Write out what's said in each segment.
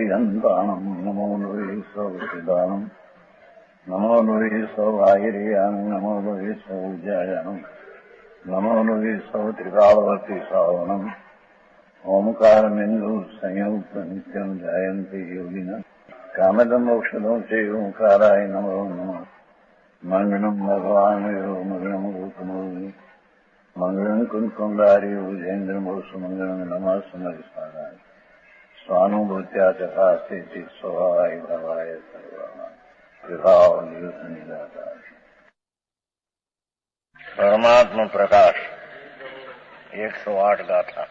सौरियन्ताणम् नमो नुवे सौचिदानम् नमो नुवे सौभागिर्याम् नमो नुवे सौजायाम् नमो नुवे सौत्रिकावती सावनम् ओंकारमिन्दु संयुक्त नित्यम् जायन्ति योगिनः कामदमोक्षदं च ओंकाराय नमो नमः मंगलम भगवान मंगलम गौतमोनि मंगलम कुंकुंडारी उजेन्द्र मंगलम नमः समरिसाराय स्वानुभूत्या चकास्ते स्वभावाय भवाय सर्वनाम प्रभाव निदाता परमात्मा प्रकाश 108 गाथा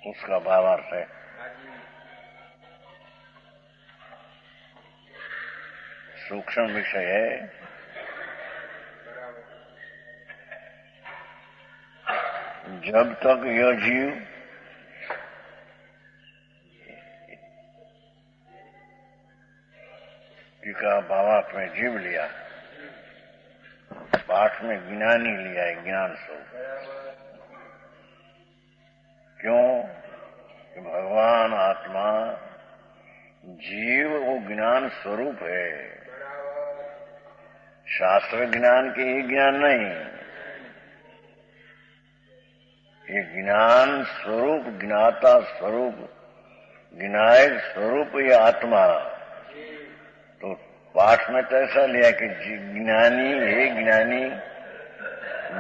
उसका भावार्थ है। सूक्ष्म विषय है। जब तक यह जीव टीका भावार्थ में जीव लिया, पाठ में ज्ञानी लिया है, ज्ञान स्वरूप। क्यों कि भगवान आत्मा जीव वो ज्ञान स्वरूप है। शास्त्र ज्ञान के ही ज्ञान नहीं, ये ज्ञान स्वरूप, ज्ञाता स्वरूप, ज्ञायक स्वरूप ये आत्मा। तो पाठ में तो ऐसा लिया कि ज्ञानी है, ज्ञानी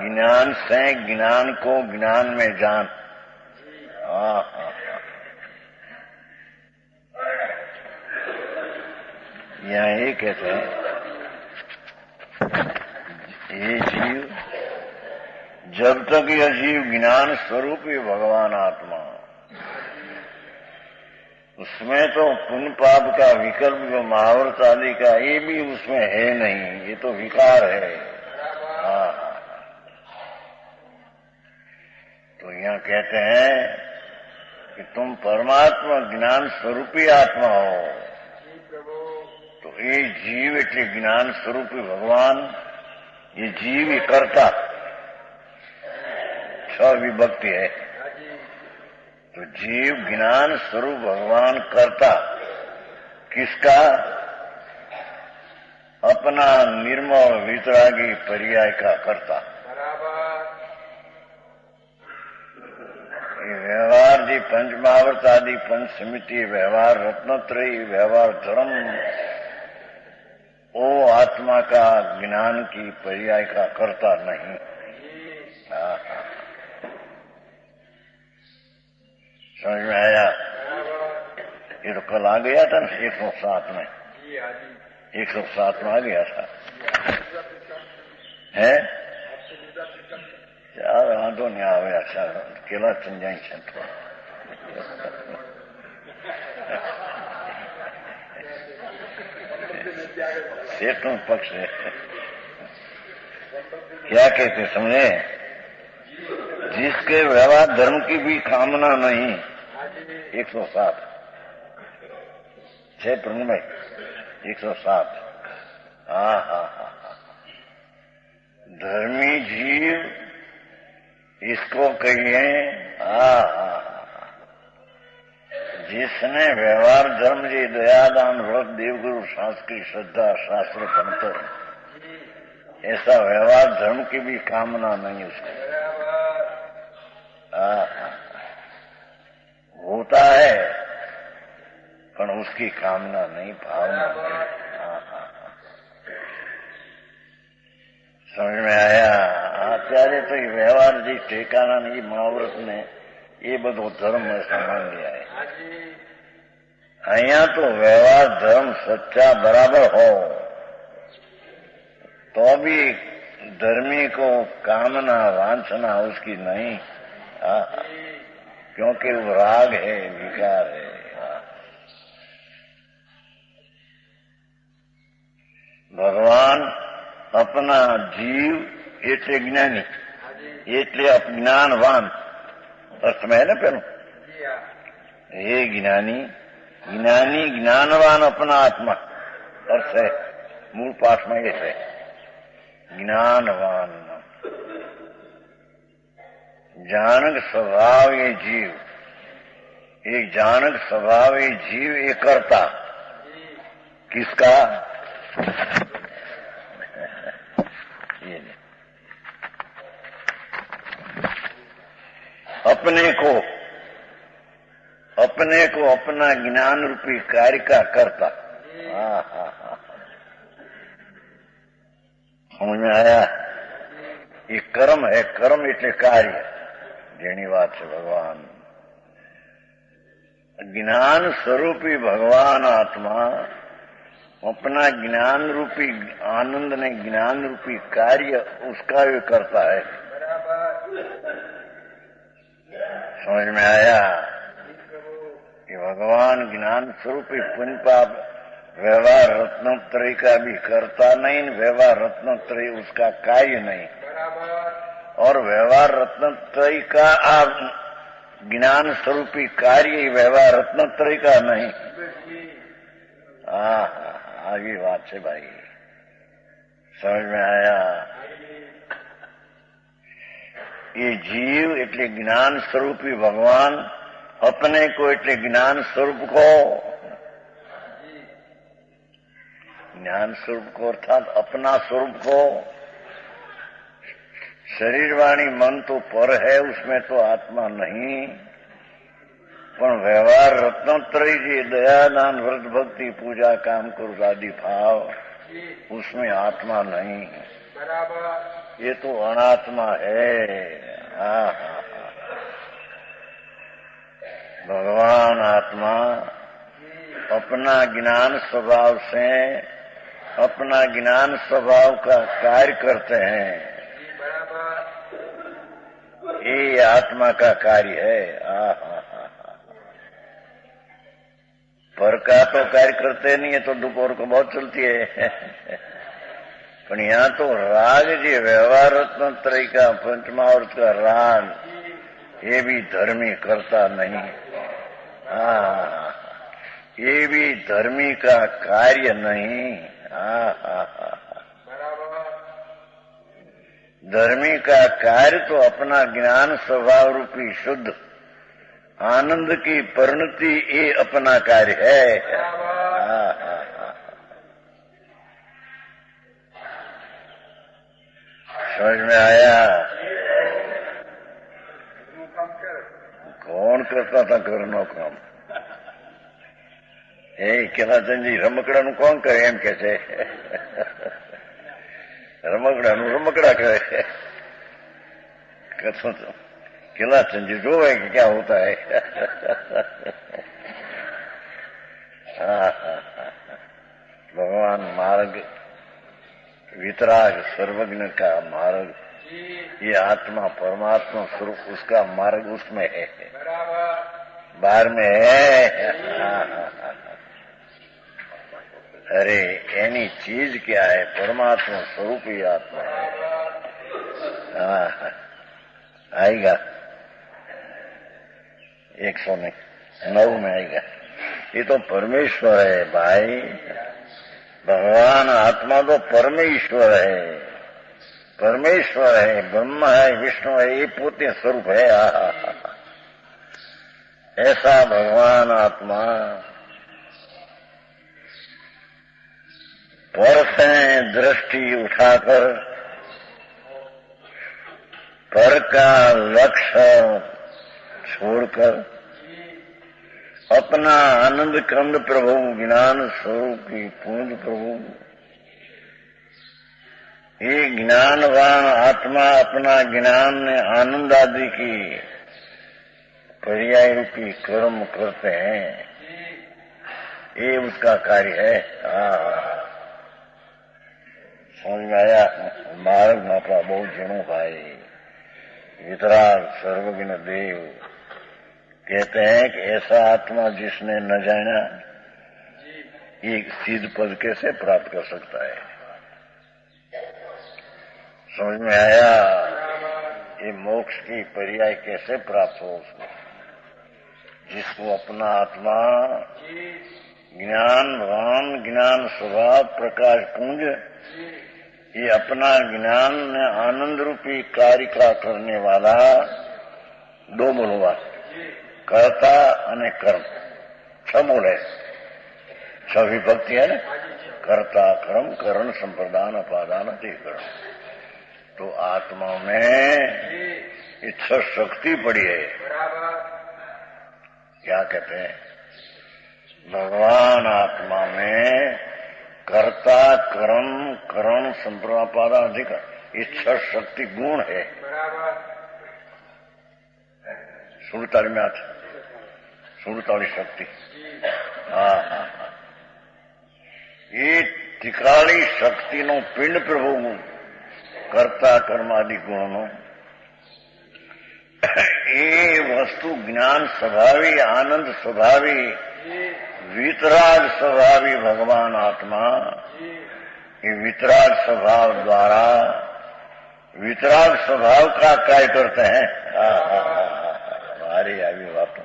ज्ञान से ज्ञान को ज्ञान में जान। यहाँ ये कहते हैं, ये जीव जब तक यह जीव ज्ञान स्वरूप ही भगवान आत्मा, उसमें तो पुण्य पाप का विकल्प जो महाव्रत आदि का ये भी उसमें है नहीं, ये तो विकार है। तो यहाँ कहते हैं कि तुम परमात्मा ज्ञान स्वरूपी आत्मा हो। तो ये जीव એટલે ज्ञान स्वरूपी भगवान, ये जीव ही कर्ता, 6 विभक्ति है। तो जीव ज्ञान स्वरूप भगवान कर्ता किसका? अपना निर्मल वितरागी पर्याय का कर्ता। व्यवहार दी पंचमावर्त आदि पंच समिति, व्यवहार रत्नत्रयी, व्यवहार धर्म, वो आत्मा का ज्ञान की पर्याय का कर्ता नहीं। समझ में आया? ये तो कल आ गया था ना 107 में, 107 में आ गया था है। यार वांधो नहीं आवे, अच्छा केला समझाई છે सेठों पक्ष है। क्या कहते समझे? जिसके व्यवहार धर्म की भी कामना नहीं। 107 6 प्रणमय 107। हाँ, धर्मी जीव इसको कहिए। जिसने व्यवहार धर्म जी दयादान व्रत देवगुरु शास्त्र की श्रद्धा शास्त्र पंतर, ऐसा व्यवहार धर्म की भी कामना नहीं उसको। होता है पर उसकी कामना नहीं, भावना नहीं। समझ में आया? અત્યારે તો વ્યવહાર જે ઠેકાણા ની મહાવ્રત ને એ બધો ધર્મ સમાન લ્યા है। અહીંયા तो व्यवहार धर्म सच्चा बराबर हो तो भी धर्मी को कामना वांछना उसकी नहीं, क्योंकि वो राग है, विकार है। भगवान अपना जीव એટલે જ્ઞાની, એટલે અજ્ઞાનવાન અર્થમાં है ना પેલું। ये ज्ञानी, ज्ञानी ज्ञानवान अपना आत्मा अर्थ है, मूल पाठ में ये है ज्ञानवान। जानक स्वभाव ये जीव ये जानक स्वभाव, ये जीव, ये कर्ता किसका? ये अपने को अपना ज्ञान रूपी कार्य का करता। समझ में आया? ये कर्म है, कर्म એટલે કાર્ય, જેની વાત છે ભગવાન। ज्ञान स्वरूपी भगवान आत्मा अपना ज्ञान रूपी आनंद ने ज्ञान रूपी कार्य उसका भी करता है। समझ में आया? कि भगवान ज्ञान स्वरूपी पुण्य पाप व्यवहार रत्नोत्तरी का भी करता नहीं, व्यवहार रत्नोत्तरी उसका कार्य नहीं, और व्यवहार रत्नोत्तरी का ज्ञान स्वरूपी कार्य व्यवहार रत्नोत्तरी का नहीं। आगे बात है भाई, समझ में आया? ये जीव એટલે ज्ञान स्वरूपी भगवान, अपने को એટલે ज्ञान स्वरूप को, ज्ञान स्वरूप को अर्थात अपना स्वरूप को। शरीर वाणी मन तो पर है, उसमें तो आत्मा नहीं, पर व्यवहार रत्नोत्तरी जी दया दान व्रत भक्ति पूजा काम क्रोध आदि भाव, उसमें आत्मा नहीं, ये तो अनात्मा है। भगवान आत्मा अपना ज्ञान स्वभाव से अपना ज्ञान स्वभाव का कार्य करते हैं, ये आत्मा का कार्य है। पर का तो कार्य करते नहीं है, तो दोपहर को बहुत चलती है। पर यहाँ तो राग जी व्यवहार रत्नोत्तरी का पंचमावर्त का राग, ये भी धर्मी करता नहीं। ये भी धर्मी का कार्य नहीं। धर्मी का कार्य तो अपना ज्ञान स्वभाव रूपी शुद्ध आनंद की परिणति, ये अपना कार्य है। समझ में आया? कौन करता था घरનો કામ? એ કેલાચંદજી રમકડાનું કોણ કરે એમ કે છે? રમકડાનું રમકડા કરે। કથો તો કેલાચંદજી જોવે कि क्या होता है। भगवान मार्ग वितराग सर्वज्ञ का मार्ग, ये आत्मा परमात्मा स्वरूप उसका मार्ग उसमें है, बाहर में है। अरे एनी चीज क्या है? परमात्मा स्वरूप ही आत्मा है। आएगा 109 में आएगा। ये तो परमेश्वर है भाई, भगवान आत्मा तो परमेश्वर है, परमेश्वर है, ब्रह्म है, विष्णु है, ये पोते स्वरूप है। ऐसा भगवान आत्मा पर से दृष्टि उठाकर पर का लक्ष्य छोड़कर अपना आनंद कंद प्रभु ज्ञान स्वरूप की पूज प्रभु, ये ज्ञानवान आत्मा अपना ज्ञान ने आनंद आदि की पर्याय रूपी कर्म करते हैं, ये उसका कार्य है। समझ में आया? मार्ग मापा बहुत झीणो भाई। वितराग सर्वज्ञ देव कहते हैं कि ऐसा आत्मा जिसने न जाना, ये सिद्ध पद कैसे प्राप्त कर सकता है? समझ में आया? ये मोक्ष की पर्याय कैसे प्राप्त हो उसको? जिसको अपना आत्मा ज्ञानवान ज्ञान स्वभाव प्रकाश पुंज, ये अपना ज्ञान आनंद रूपी कार्य का करने वाला, दो बोलवा कर्ता અને કર્મ છ બોલે, છ વિભક્તિ है ना, कर्ता कर्म करण संप्रदान अपादान अधिकरण। तो आत्मा में इच्छा शक्ति पड़ी है। क्या कहते हैं, भगवान आत्मा में कर्ता कर्म करण संप्रदान अपादान अधिकरण इच्छा शक्ति गुण है। 47 में आता 47 शक्ति। हाँ हाँ हाँ, ये टिकाली शक्ति नो पिंड प्रभु कर्ता कर्मादि गुणों ये वस्तु ज्ञान स्वभावी आनंद स्वभावी वितराग स्वभावी भगवान आत्मा ये वितराग स्वभाव द्वारा वितराग स्वभाव का कार्य करते हैं। हमारी આવી વાતો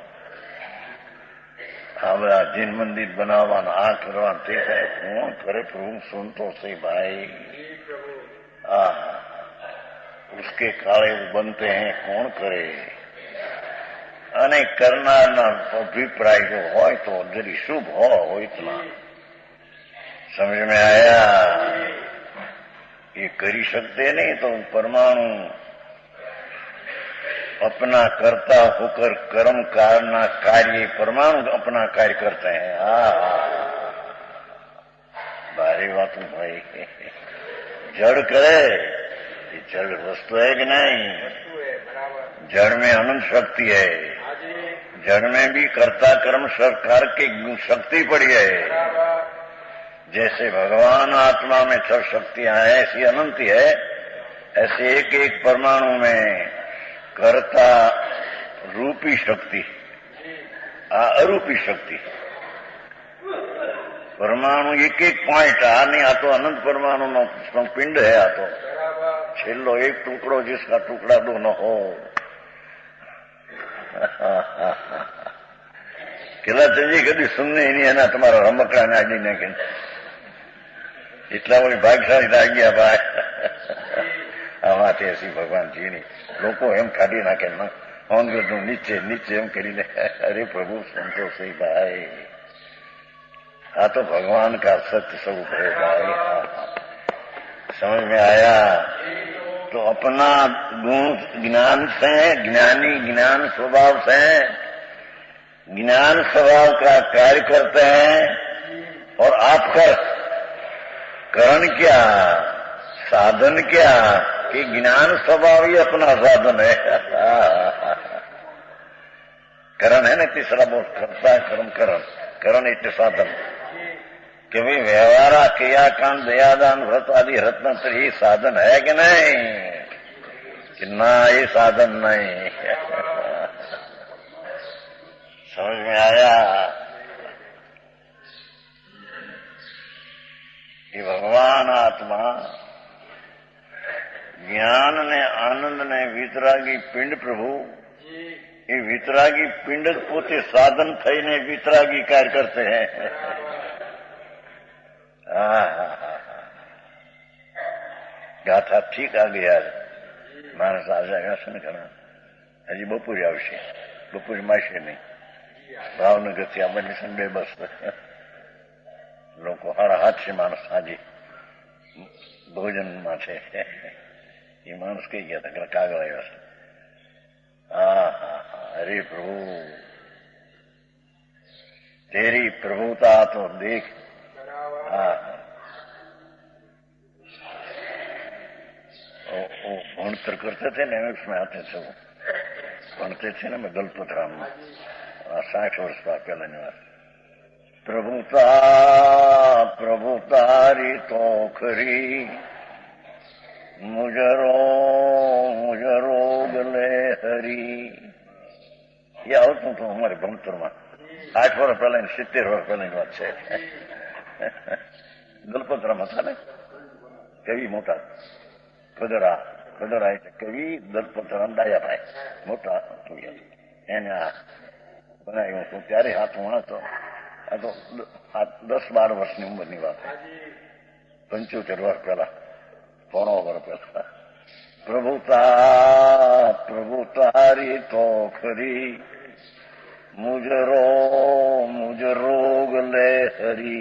हमरा जिन मंदिर बनावाना आ करवा ते कौन करे प्रभु सुनतो से भाई। उसके काले बनते हैं कौन करे, અને કરનારના અભિપ્રાય જો હોય તો જરી શુભ हो इतना समझ में आया। ये करी सकते नहीं तो परमाणु अपना करता होकर कर्म कारणा कार्य परमाणु अपना कार्य करते हैं। भारी बात भाई, जड़ करे जड़ वस्तु है कि नहीं, जड़ में अनंत शक्ति है, जड़ में भी कर्ता कर्म सरकार की शक्ति पड़ी है। जैसे भगवान आत्मा में छह शक्तियां हैं ऐसी अनंत है, ऐसे एक एक परमाणु में कर्ता रूपी शक्ति अरूपी शक्ति परमाणु एक एक पॉइंट आ नहीं आ तो अनंत परमाणु नो पिंड है आ तो छेल्लो एक टुकड़ो जिसका टुकड़ा दो न हो। केला चंजी कभी सुनने ही नहीं है ना तुम्हारा रमकड़ा ने आजी ने इतना बड़ी भाग्यशाली आ गया भाई। आमाथे ऐसी भगवान जी नहीं लोग एम काढ़ी नाखे ना अंग्रेज नीचे नीचे एम करी ने अरे प्रभु सुनतो सही भाई। हाँ तो भगवान का सत्य स्वरूप है भाई। समझ में आया। तो अपना गुण ज्ञान से ज्ञानी ज्ञान स्वभाव से ज्ञान स्वभाव का कार्य करते हैं और आपका करण क्या साधन क्या कि ज्ञान स्वभाव ही अपना साधन है। करण है ना तीसरा बहुत करता है कर्म करण करण इतने साधन कि भाई व्यवहार क्रियाकांड दयादान व्रत आदि रत्न ही साधन है कि नहीं कि ना ये साधन नहीं। समझ में आया। ये भगवान आत्मा ज्ञान ने आनंद ने वितरागी पिंड प्रभु ये वितरागी पिंड पोते साधन थईने वितरागी कार्य करते हैं। गाथा ठीक आ गया मानस आ जाएगा सुन करना हजी बपोरी आवशे बपोरी माशे नहीं भावनगर थी बनी संडे बस लोग हाड़ा हाथ से मानस हाजी भोजन में थे ये मानस कही गया था कागल आया। अरे प्रभु तेरी प्रभुता तो देख। भणतर करते थे ना उसमें आते थे वो भणते थे ना मैं दलपत राम में 60 वर्ष पहले निवास प्रभुता प्रभुतारी तो खरी मुजरो गले हरी ये આવતું તો અમારે ભણતરમાં 8 વર્ષ પહેલા 70 વર્ષ પહેલાની વાત છે। દલપતરામ હતા ને કવિ મોટા કદરા એટલે કવિ દલપતરામ ડાયાભાઈ મોટા એને આ બનાવ્યું હતું ત્યારે હાથમાં હતો। આ તો 10-12 વર્ષની ઉંમરની વાત છે 75 વર્ષ પહેલા પોણો વર્ષ પહેલા। પ્રભુતા પ્રભુતારી તો ખરી मुझ रोग ले हरि।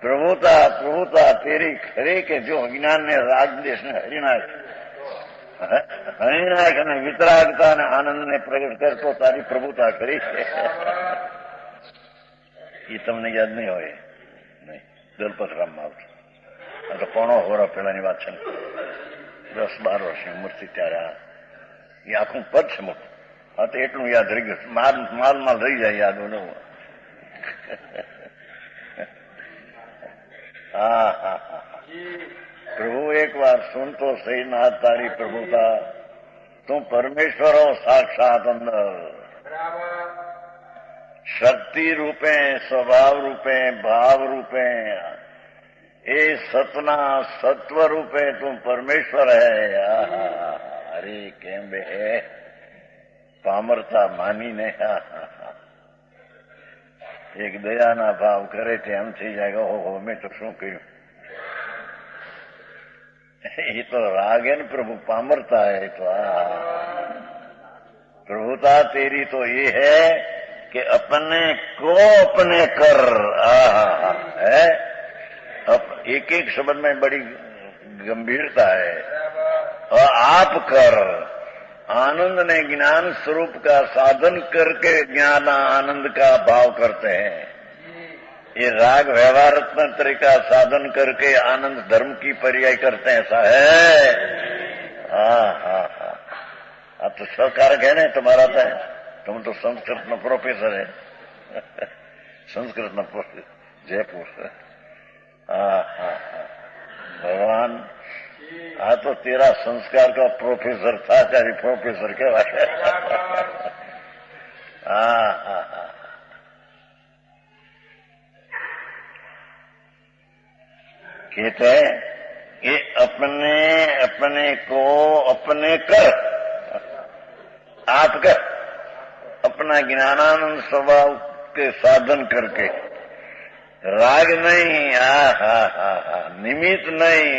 प्रभुता तेरी खरे के जो અજ્ઞાન ને રાગદેશ ને હરિનાશ અને વિતરાગતા અને આનંદ ને પ્રગટ કરતો તારી પ્રભુતા કરી છે. એ તમને યાદ નહીં હોય? નહીં. દલપતરામમાં આવતું. આ તો પોણો હોરા પેલાની વાત છે ને, 10-12 વર્ષની ઉંમરથી ત્યારે એ આખું પદ છે મોટું. હા તો એટલું યાદ રહી ગયું. માલ રહી જાય યાદ. હા હા હા. प्रभु एक बार सुन तो सही नाथ तारी प्रभुता, तुम परमेश्वर हो साक्षात अंदर, शक्ति रूपे, स्वभाव रूपे, भाव रूपे, ये सतना सत्व रूपे तुम परमेश्वर है. अरे केम बे पामरता मानी ने एक दया ना भाव करे थे हम थी जाएगा. हो मैं तो शू क्यों? ये तो राग है न प्रभु, पामरता है. तो प्रभुता तेरी तो ये है कि अपने को अपने कर. है एक एक शब्द में बड़ी गंभीरता है. और आप कर, आनंद ने ज्ञान स्वरूप का साधन करके ज्ञान आनंद का भाव करते हैं. ये राग व्यवहार तरीका साधन करके आनंद धर्म की पर्याय करते हैं. ऐसा है. हाँ. अब तो सरकारक है ना तुम्हारा तो. तुम तो संस्कृत में प्रोफेसर है. संस्कृत में प्रोफेसर जयपुर. हाँ. भगवान हाँ तो तेरा संस्कार का प्रोफेसर था, चाहे प्रोफेसर के वाले. हाँ. कहते हैं कि अपने को अपने कर, आप कर, अपना ज्ञानानंद स्वभाव के साधन करके. राग नहीं, निमित्त नहीं.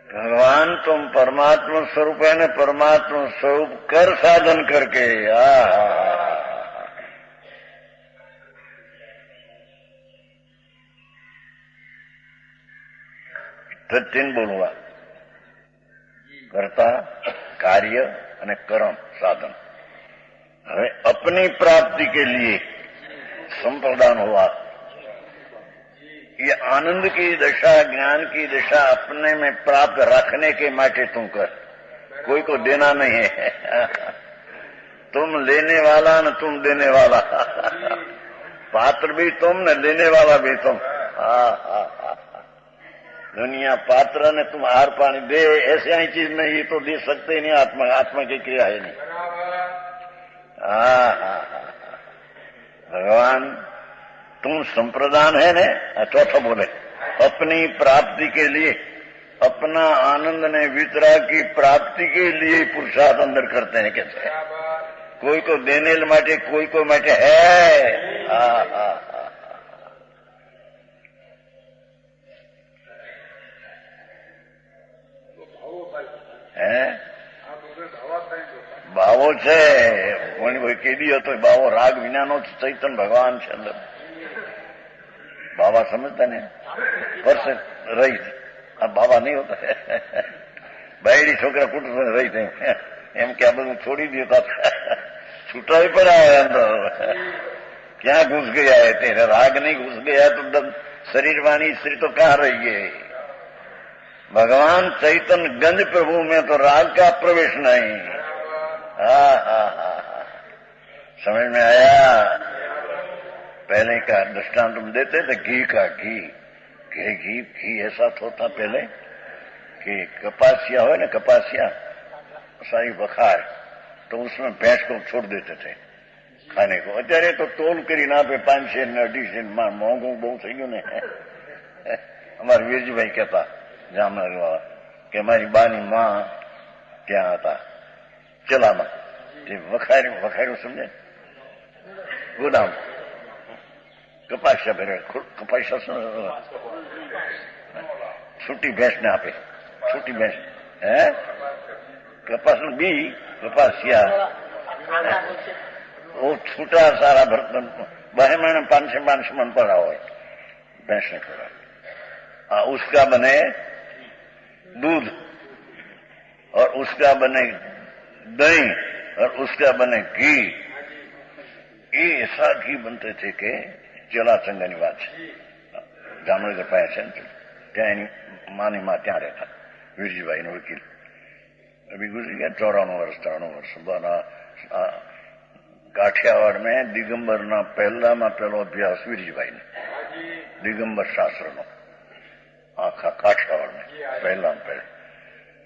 भगवान तुम परमात्मा स्वरूप है न, परमात्मा स्वरूप कर साधन करके. तो 3 बोलूंगा: कर्ता, कार्य અને કર્મ સાધન. હવે अपनी प्राप्ति के लिए संप्रदान हुआ. ये आनंद की दशा, ज्ञान की दशा अपने में प्राप्त रखने के माटे तुम कर. कोई को देना नहीं है. तुम लेने वाला न तुम देने वाला. पात्र भी तुम न लेने वाला भी तुम. दुनिया पात्र ने तुम आहार पानी दे, ऐसे ही चीज नहीं. ये तो दे सकते ही नहीं. आत्मा की क्रिया है नहीं. भगवान तुम संप्रदान है ने. चौथा बोले अपनी प्राप्ति के लिए, अपना आनंद ने वितरा की प्राप्ति के लिए पुरुषार्थ अंदर करते हैं. कैसे? कोई को देने माटे, कोई को माटे है. ભાવો છે કોની કોઈ કેદી હતો ભાવો રાગ વિનાનો ચૈતન ભગવાન છે અંદર. બાબા સમજતા ને વર્ષ રહી આ બાબા નહીં હોતા. બાયડી છોકરા કુટુંબ રહી थे એમ કે આ બધું છોડી દેતા છૂટાવી પડાય અંદર. ક્યાં ઘૂસ ગયા है तेरे? राग नहीं घुस गया तो शरीर वाणी स्त्री तो कहाँ रही है? भगवान चैतन गंज प्रभु में तो राग का प्रवेश नहीं. समझ में आया? पहले का दृष्टांत तुम देते थे घी का. घी ऐसा होता पहले कि कपासिया हो ना, कपासिया सारी बखार, तो उसमें भैंस को छोड़ देते थे खाने को. અત્યારે તો તોલ કરી ના આપે 5 સેર ને 2.5 સેર. મોંઘું બહુ થઈ ગયું ને. અમારા વીરજીભાઈ કહેતા જામનગર વાળા કે મારી બાની માં ત્યાં હતા ચલામાં. વખાર્યું સમજે? ગોદામ કપાસિયા ભરે. કપાસિયા છૂટી ભેંસ ને આપે. છૂટી ભેંસ કપાસનું બી કપાસિયા वो छूटा सारा बर्तन 2 महीने 500 मन पड़ा हो भैंस ने खड़ा उसका बने दूध और उसका बने दही और उसका बने घी ये ऐसा घी बनते थे कि चला संगनी बात जामनगर पाया છે ત્યાં એની માની માં ત્યાં રહેતા વીરજીભાઈ નો વકીલ अभी गुजरी गया 94 वर्ष 93 वर्ष काठियावाड़ में दिगंबर ना पहला में पहलो अभ्यास वीरजीभाई ने दिगंबर शास्त्र नो आखा काठियावाड़ में पहला में पहले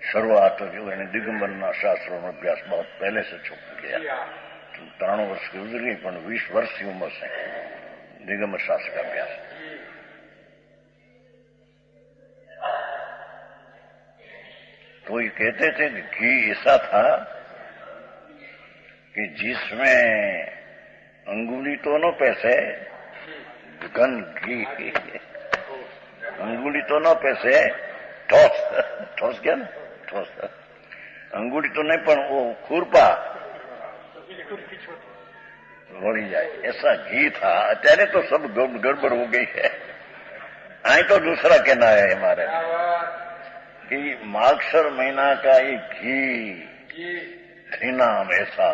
शुरुआत होगी दिगंबर ना शास्त्रों नो अभ्यास बहुत पहले से छुप गया 93 वर्ष की गुजर गई पर 20 वर्ष की उम्र से दिगंबर शास्त्र का अभ्यास तो ये कहते थे कि घी ऐसा था कि जिसमें अंगुली तो न पैसे घन घी अंगुली तो न पैसे ठोस ठोस क्या ना ठोस अंगुली तो नहीं पर वो खुरपा वળી जाए ऐसा घी था अत्यारे तो सब गड़बड़ हो गई है आई तो दूसरा कहना है हमारे कि मागसर महीना का ये घी नाम ऐसा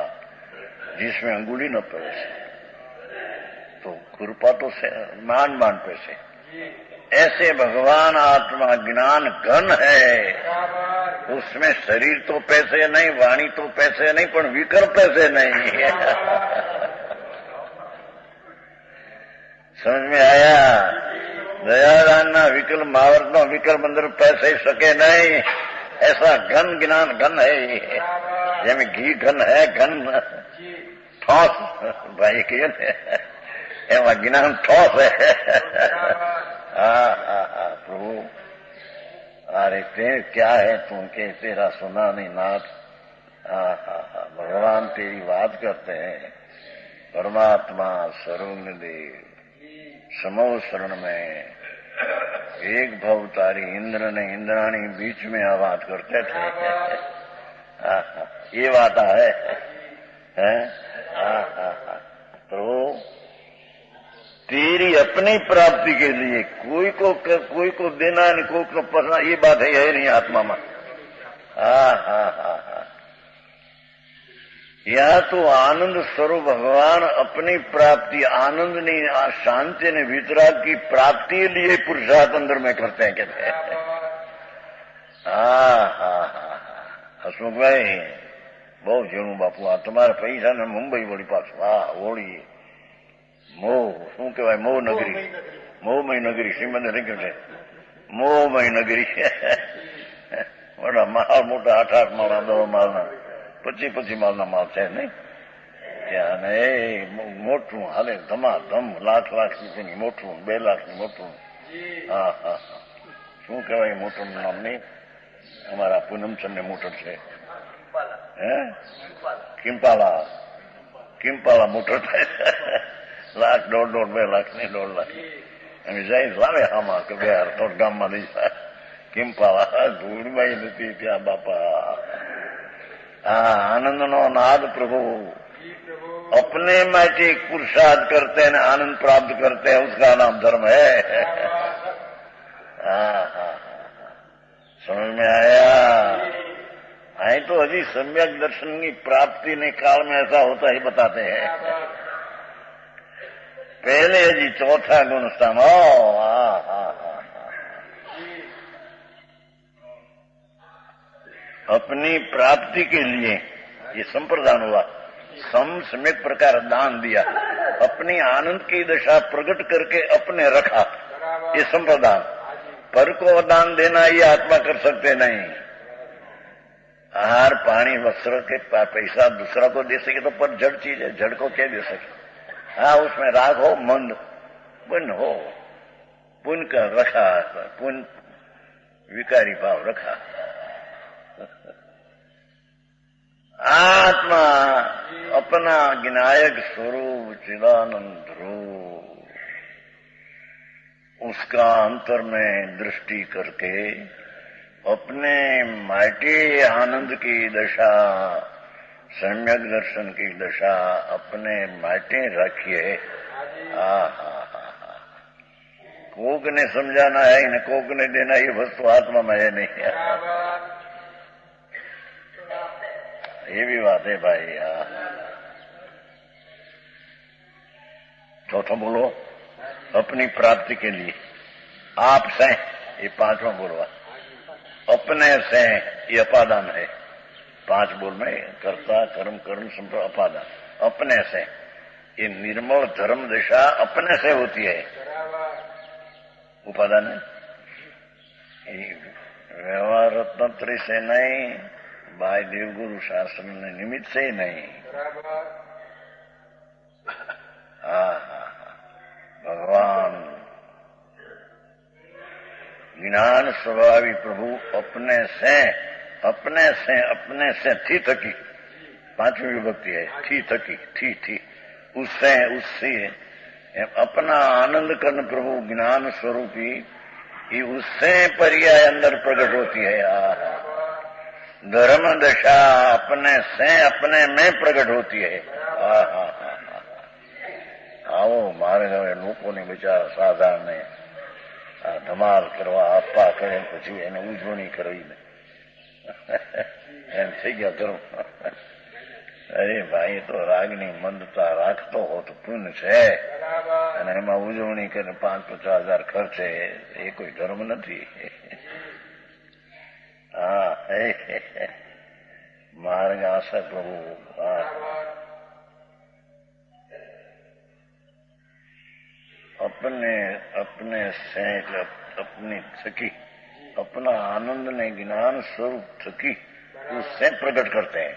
जिसमें अंगुली न पैसे तो खुरपा तो मान पैसे ऐसे भगवान आत्मा ज्ञान घन है उसमें शरीर तो पैसे नहीं वाणी तो पैसे नहीं पर विकर पैसे नहीं समझ में आया दयारान विकल मावर्त नो विकल मंदिर पैसे सके नहीं ऐसा घन ज्ञान घन है जैसे घी घन है घन ठोस भाई के एवं ज्ञान ठोस है प्रभु अरे ते क्या है तुम के तेरा सुना नहीं नाथ भगवान तेरी बात करते हैं परमात्मा सर्वज्ञदेव समो शरण में एक भवतारी इंद्र ने इंद्राणी बीच में आवाज करते थे ये बात है तो तेरी अपनी प्राप्ति के लिए कोई को देना नहीं कोई को पढ़ना ये बात है नहीं आत्मा में या तो आनंद स्वरूप भगवान अपनी प्राप्ति आनंद नहीं शांति ने वितराग की प्राप्ति लिए पुरुषार्थ अंदर में करते हैं कहते हैं हसमुख भाई बहुत झूणू बापू तुम्हारे पैसा ने मुंबई वोड़ी पास वाह वोड़ी मोह शू कहवाय मोहमय नगरी श्रीमंद नहीं कहते मोहमय नगरी माल मोटा 8 माल 10 माल 25 माल ना माल है नहीं ત્યાં મોટું હાલે ધમાધમ લાખ રૂપિયાની મોટું 2 લાખની મોટું શું કહેવાય મોટરનું નામ નહીં અમારા પૂનમચંદ ને મોટર છે કિમ્પાલા મોટર થાય લાખ 1.5 2 લાખ ની 1.5 લાખ અમે જાય લાવે આમાં કે થોડ ગામમાં લઈ જાય કિમ્પાલા ધૂળબાઈ નથી ત્યાં બાપા आनंद नो नाद प्रभु अपने में एक पुरुषार्थ करते हैं आनंद प्राप्त करते हैं उसका नाम धर्म है समझ में आया आई तो अजी सम्यक दर्शन की प्राप्ति ने काल में ऐसा होता ही बताते हैं पहले अजी चौथा गुण स्थान अपनी प्राप्ति के लिए ये संप्रदान हुआ सम्यक प्रकार दान दिया अपनी आनंद की दशा प्रकट करके अपने रखा ये संप्रदान पर को दान देना ये आत्मा कर सकते नहीं आहार पानी वस्त्र के पैसा दूसरा को दे सके तो पर जड़ चीज है जड़ को क्या दे सके उसमें राग हो मंद पुण्य हो पुण्य का रखा पुण्य विकारी भाव रखा आत्मा अपना विनायक स्वरूप चिदानंद रूप उसका अंतर में दृष्टि करके अपने माटी आनंद की दशा, सम्यक दर्शन की दशा अपने माटी रखिए। कोक ने समझाना है, इन्हें कोक ने देना, ये वस्तु आत्मा में है नहीं है। ये भी बात है भाई। चौथा बोलो, अपनी प्राप्ति के लिए आप से, ये पांचवा बोलवा। अपने से ये अपादान है, 5 बोल में कर्ता कर्म कर्म संप्रदाय अपादान। अपने से ये निर्मल धर्म दशा अपने से होती है, उपादान है। व्यवहार रत्नत्र से नहीं, भाई देवगुरु शास्त्र ने निमित्त से ही नहीं। भगवान ज्ञान स्वभावी प्रभु अपने से थी थकी, 5वीं विभक्ति है, थी थकी, थी उससे अपना आनंद कर्ण प्रभु ज्ञान स्वरूपी ही उससे पर्याय अंदर प्रकट होती है। धर्म दशा अपने में प्रकट होती है। आओ मारे गए लोगों ने बेचारा साधारण ने धमाल करवा आपा करे, પછી એને ઉજવણી કરવી એમ થઈ ગયા ધર્મ। અરે ભાઈ, તો રાગની મંદતા રાખતો હો તો પુણ્ય છે, અને એમાં ઉજવણી કરીને 5-50 હજાર ખર્ચે, એ કોઈ ધર્મ નથી। માર્ગ આશા પ્રભુ। अपने से अपनी थकी, अपना आनंद ने ज्ञान स्वरूप थकी उससे प्रकट करते हैं,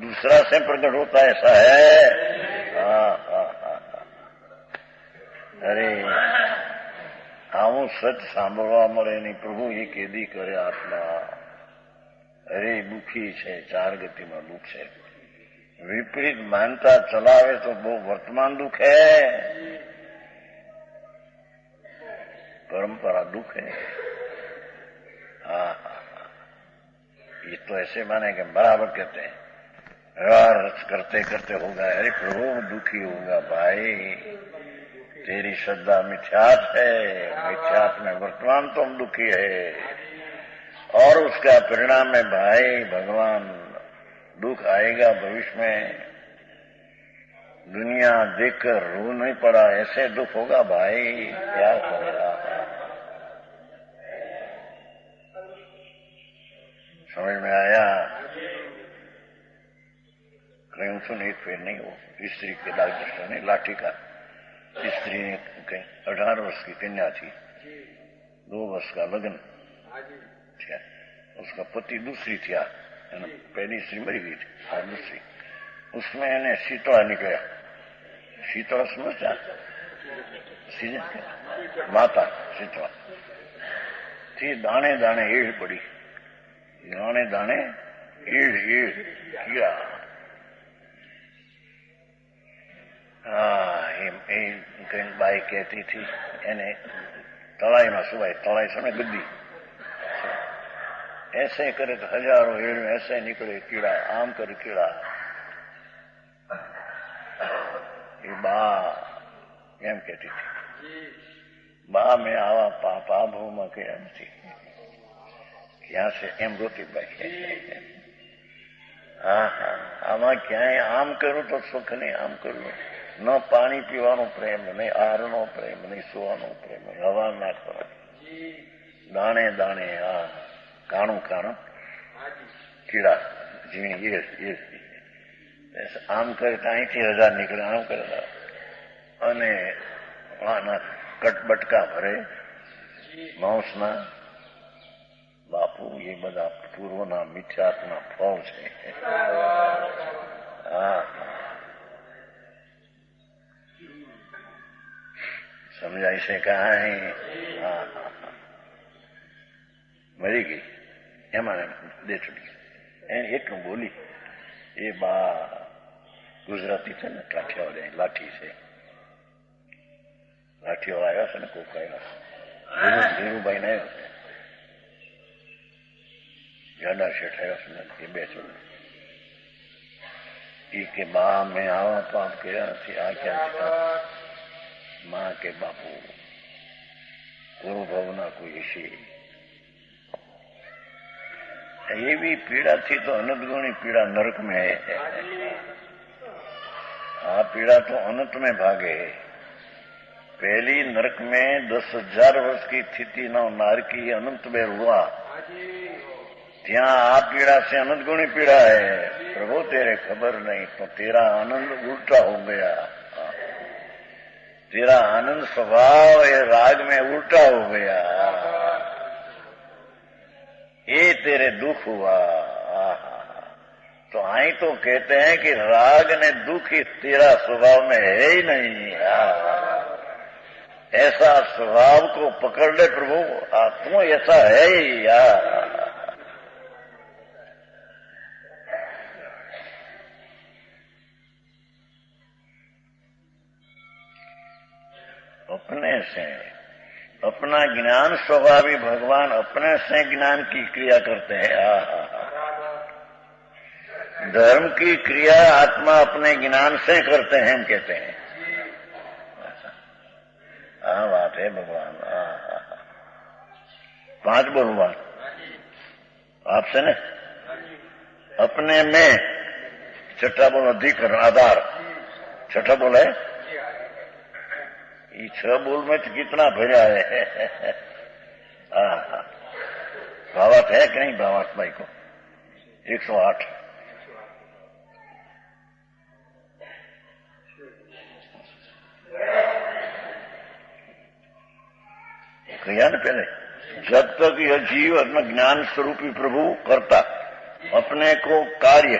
दूसरा से प्रकट होता है, ऐसा है। अरे આવું સચ સાંભળવા મળે નહીં, પ્રભુ એ કેદી કરે આત્મા। અરે દુઃખી છે, 4 ગતિમાં દુઃખ છે। વિપરીત માનતા ચલાવે તો બહુ વર્તમાન दुख है, परंपरा दुख है। ये तो ऐसे माने कि बराबर कहते हैं, व्यवहार करते करते होगा, अरे प्रभु दुखी होगा भाई, तेरी श्रद्धा मिथ्यात है, मिथ्यात में वर्तमान तुम दुखी है, और उसका परिणाम है भाई भगवान दुख आएगा भविष्य में। दुनिया देखकर रो नहीं पड़ा, ऐसे दुख होगा भाई, क्या करेगा। समझ में आया? कहीं सुन, एक फेर नहीं, वो स्त्री के डॉक्टर ने लाठी का, स्त्री ने कहीं 18 वर्ष की कन्या थी, 2 वर्ष का लगन, उसका पति दूसरी थी, पहली स्त्री मरी गई थी और दूसरी, उसमें इन्हें शीतला निकला। शीतला समझता, माता शीतला थी, दाने दाने ईड़ पड़ी, दाने दाने ईड़ कीड़ा। कहीं बाई कहती थी, એને તળાઈ માં સુવાય, તળાઈ समय गद्दी, ऐसे करे तो हजारों ईड़ में ऐसे निकले कीड़ा, आम कर कीड़ा। ये बा એમ કહેતી હતી, બા મેં આવા પાપા ભૂમાં કર્યા નથી, ક્યાં છે એમ રોતી બાઈ। આમાં ક્યાંય આમ કરું તો સુખ નહીં, આમ કરું ન પાણી પીવાનો પ્રેમ નહીં, આહારનો પ્રેમ નહીં, સુવાનો પ્રેમ નહીં, હવા નાખવાનો, દાણે દાણે કાણું કાણું કીડા ઝીણી ઈડ, આમ કરે તો અહીંથી 1000 નીકળે, આમ કરે અને આના કટબટકા ભરે માંસના। બાપુ એ બધા પૂર્વના મિથ્યાત્મા ફળ છે। સમજાય છે કાંઈ? મરી ગઈ, એમાં દે છૂટી એને એટલું બોલી। એ બા ગુજરાતી છે ને, કાઠિયાવાડી લાઠી છે, લાઠીવાળા આવ્યા છે ને, કોક આવ્યા ધીરુભાઈ ને આવ્યો છે, जाडा सेठ है उसने के बेचो के बा में आवा पाप किया थी आ क्या था मां के बापू गुरु भवना कोई ऋषि ये भी पीड़ा थी तो अनंत गुणी पीड़ा नरक में है आ पीड़ा तो अनंत में भागे है पहली नरक में 10,000 वर्ष की स्थिति न नारकी अनंत में हुआ त्या आ पीड़ा से अनंत गुणी पीड़ा है प्रभु तेरे खबर नहीं तो तेरा आनंद उल्टा हो गया तेरा आनंद स्वभाव ये राग में उल्टा हो गया ये तेरे दुख हुआ तो आई तो कहते हैं कि राग ने दुख ही तेरा स्वभाव में है ही नहीं ऐसा स्वभाव को पकड़ ले प्रभु तू ऐसा है ही यार अपने से अपना ज्ञान स्वभावी भगवान अपने से ज्ञान की क्रिया करते हैं धर्म की क्रिया आत्मा अपने ज्ञान से करते हैं हम कहते हैं बात है भगवान 5 बोलूं बात आपसे ने अपने में छठा बोल अधिकरण आधार छठा बोल है ये 6 बोल में तो कितना भरा है भावार्थ है कि नहीं भावार्थ भाई को 108 कहा ना पहले जब तक यह जीव अपना ज्ञान स्वरूपी प्रभु करता अपने को कार्य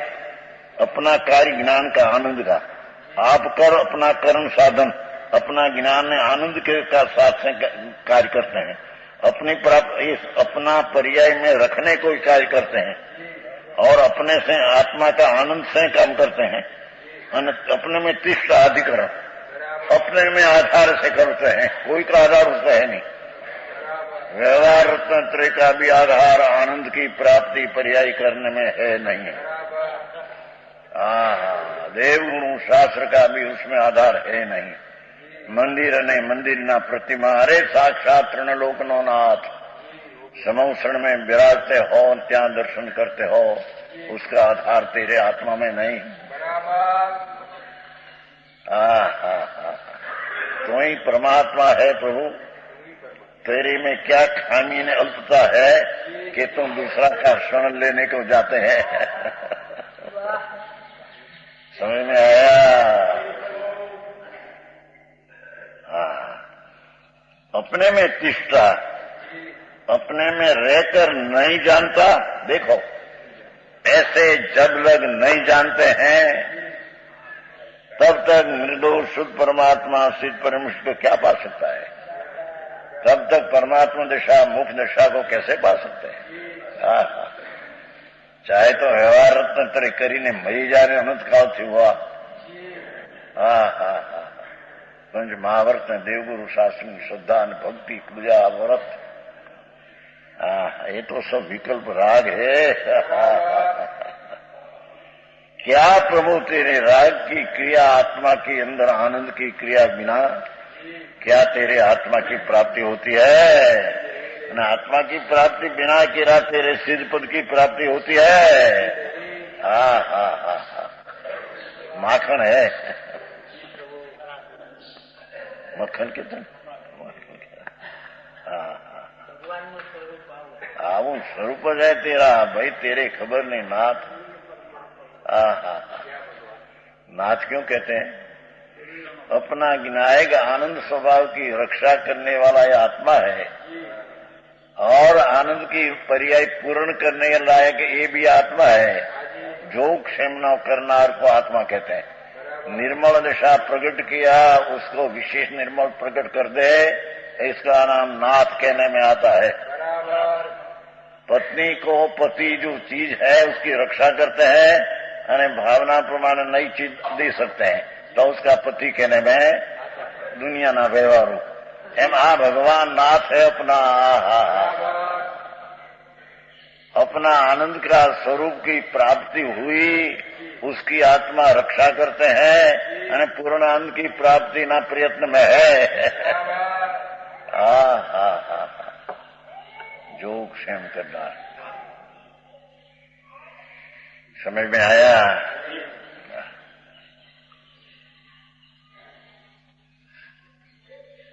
अपना कार्य ज्ञान का आनंद का आप कर अपना कर्म साधन अपना ज्ञान ने आनंद के का साथ से कार्य करते हैं अपनी अपना पर्याय में रखने को ही कार्य करते हैं और अपने से आत्मा का आनंद से काम करते हैं अपने में तिष्ठ अधिकरण अपने में आधार से करते हैं कोई का आधार होता है नहीं व्यवहार तंत्र का भी आधार आनंद की प्राप्ति पर्याय करने में है नहीं देवगुरु शास्त्र का भी उसमें आधार है नहीं मंदिर ने मंदिर ना प्रतिमा अरे साक्षात तृणलोकनो नाथ समौसण में विराजते हो त्या दर्शन करते हो उसका आधार तेरे आत्मा में नहीं तो ही परमात्मा है प्रभु तेरे में क्या खामी ने अल्पता है कि तुम दूसरा का शरण लेने को जाते हैं समझ में आया अपने में तिष्ठा अपने में रहकर नहीं जानता देखो ऐसे जब लोग नहीं जानते हैं तब तक निर्दोष शुद्ध परमात्मा सिद्ध परमेश्वर को क्या पा सकता है तब तक परमात्मा दशा मुख दशा को कैसे पा सकते हैं चाहे तो व्यवहार रत्न तरी करीने मरी जाने अनंत काल थी हुआ पंच महाव्रत ने देवगुरु शास्त्र की श्रद्धा भक्ति पूजा व्रत ये तो सब विकल्प राग है क्या प्रभु तेरे राग की क्रिया आत्मा के अंदर आनंद की क्रिया बिना क्या तेरे आत्मा की प्राप्ति होती है न आत्मा की प्राप्ति बिना किरा तेरे सिद्ध पद की प्राप्ति होती है माखन है मक्खन कितने वो स्वरूप है तेरा भाई तेरे खबर नहीं नाथ नाथ क्यों कहते हैं अपना ज्ञायक आनंद स्वभाव की रक्षा करने वाला यह आत्मा है और आनंद की पर्याय पूर्ण करने लायक ये भी आत्मा है जो क्षेमना करनार को आत्मा कहते हैं निर्मल दशा प्रकट किया उसको विशेष निर्मल प्रकट कर दे इसका नाम नाथ कहने में आता है पत्नी को पति जो चीज है उसकी रक्षा करते हैं અને ભાવના પ્રમાણે નઈ ચીજ દે सकते हैं तो उसका पति कहने में दुनिया ना व्यवहार एम भगवान नाथ है अपना अपना आनंद का स्वरूप की प्राप्ति हुई, उसकी आत्मा रक्षा करते हैं और पूर्ण आनंद की प्राप्ति ना प्रयत्न में है। हा जो क्षेम करना है। समझ में आया?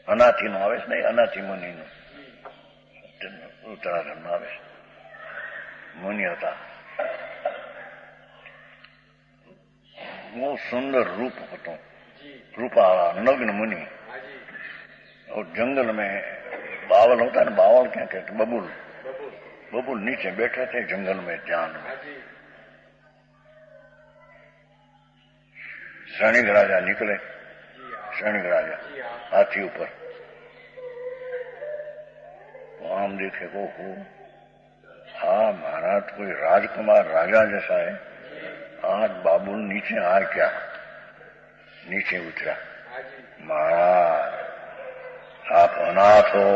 અનાથી નો આવે નહીં, અનાથી મુનિનો ઉત્તરાખંડમાં આવે. મુનિ હતા, બહુ સુંદર रूप હતો, रूपाला नग्न मुनि. और जंगल में बावल होता है ना, बावल क्या कहते, बबूल, बबूल नीचे बैठे थे जंगल में ध्यान में. सैनिक राजा निकले, सैनिक राजा हाथी ऊपर. तो आम देखे को हो, हाँ महाराज कोई राजकुमार राजा जैसा है. आज बाबुल नीचे आ क्या? नीचे उतरा. महाराज आप अनाथ हो,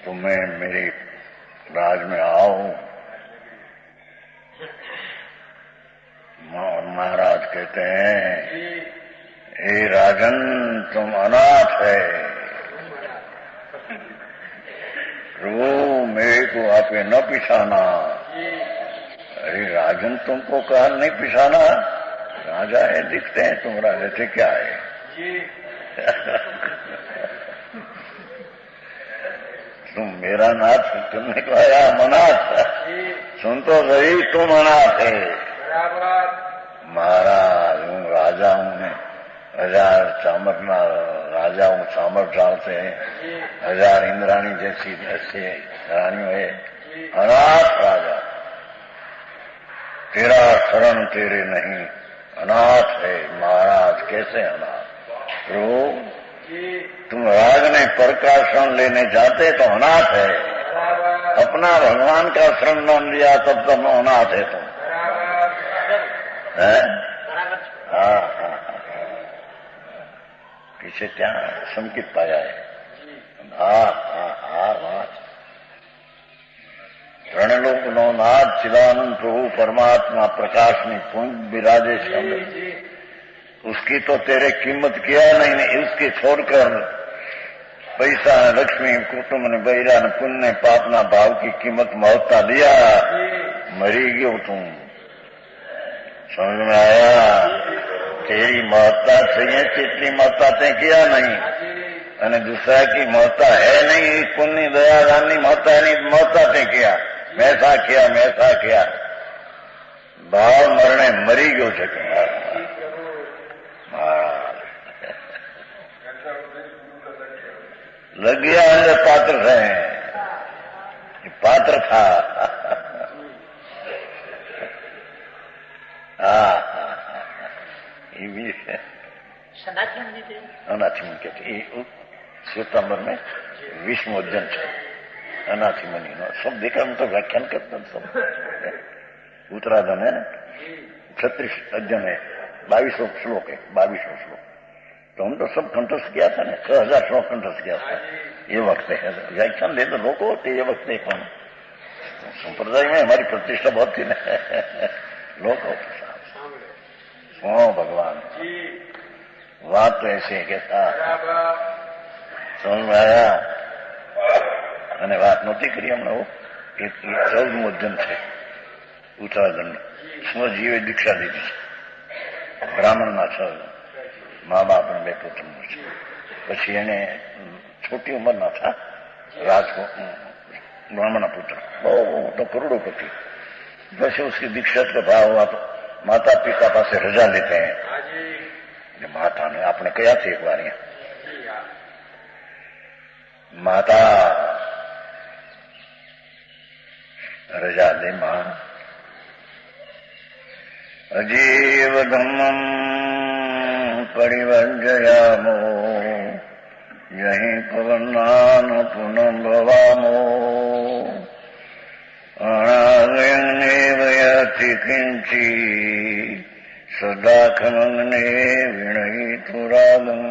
तुम्हें मेरे राज में आओ. महाराज कहते हैं, हे राजन तुम अनाथ है, प्रभु मेरे को आपे न पिछाना. अरे राजन तुमको कहा नहीं पिछाना, राजा है दिखते हैं, तुम राजा थे क्या है? तुम मेरा नाथ, तुमने कहा अनाथ, सुन तो सही तुम अनाथ है. महाराज हूँ राजा हूँ, 1000 चामरना राजा हूँ, चामर डालते हैं, 1000 इंद्राणी जैसी ऐसे रानी है. अनाथ राजा, तेरा शरण तेरे नहीं, अनाथ है. महाराज कैसे अनाथ? प्रभु तुम राज ने पर का शरण लेने जाते तो अनाथ है, अपना भगवान का शरण न लिया तब तुम अनाथ है. तुम पीछे क्या संकित पाया है. रणलोक नो नाथ चिदानंद प्रभु परमात्मा प्रकाश में पुंज विराजे शब्द. उसकी तो तेरे कीमत किया नहीं, उसके छोड़कर पैसा लक्ष्मी कुटुंब ने बैरा ने पुण्य पापना भाव की कीमत महत्ता दिया. मरी गयो तुम. समझ में आया? तेरी महत्ता चाहिए, चितली महत्ता ते किया नहीं, અને दूसरा की महत्ता है नहीं, पुण्य दया दानी महत्ता नहीं, महत्ता ते किया. मैसा किया भाव मरणे मरी गयो છે. लग गया अंदर पात्र है, पात्र था. ये भी है अनाथी मुनि कहते. सितंबर में 20 अध्ययन है अनाथी मुनि नो. सब देखा हम तो व्याख्यान करते हैं सब. उत्तराधन है 36 अध्ययन है, 2200 श्लोक है, 2200 श्लोक. तो हम तो सब कंठस्थ किया था ना, 6000 श्लोक कंठस्थ किया था. ये वक्त है व्याख्यान दे तो लोग होते, ये वक्त है. कौन संप्रदाय में हमारी प्रतिष्ठा बहुत थी ना, लोग होते साहब. ओ भगवान बात तो ऐसे है कहता. समझ में आया? અને વાત નહોતી કરી હમણાં કે 14મું અધ્યયન છે ઉત્તરાખંડ. સ્વજીવે દીક્ષા લીધી છે, બ્રાહ્મણના 6 મા બાપ અને 2 પુત્રનું છે. પછી એને છોટી ઉંમરના था, राजकोट ब्राह्मण पुत्र, तो करोड़ोपति. वैसे उसकी दीक्षा का भाव हुआ तो माता पिता पास रजा लेते हैं. माता ने आपने कहा थे एक बार, माता रजा दे मां. अजीव धम्मम परिवर्जयामो, यही पवनान पुनः भवामो. अनागयनेव यति किंची, सदा खमग्ने विनयितु रागम.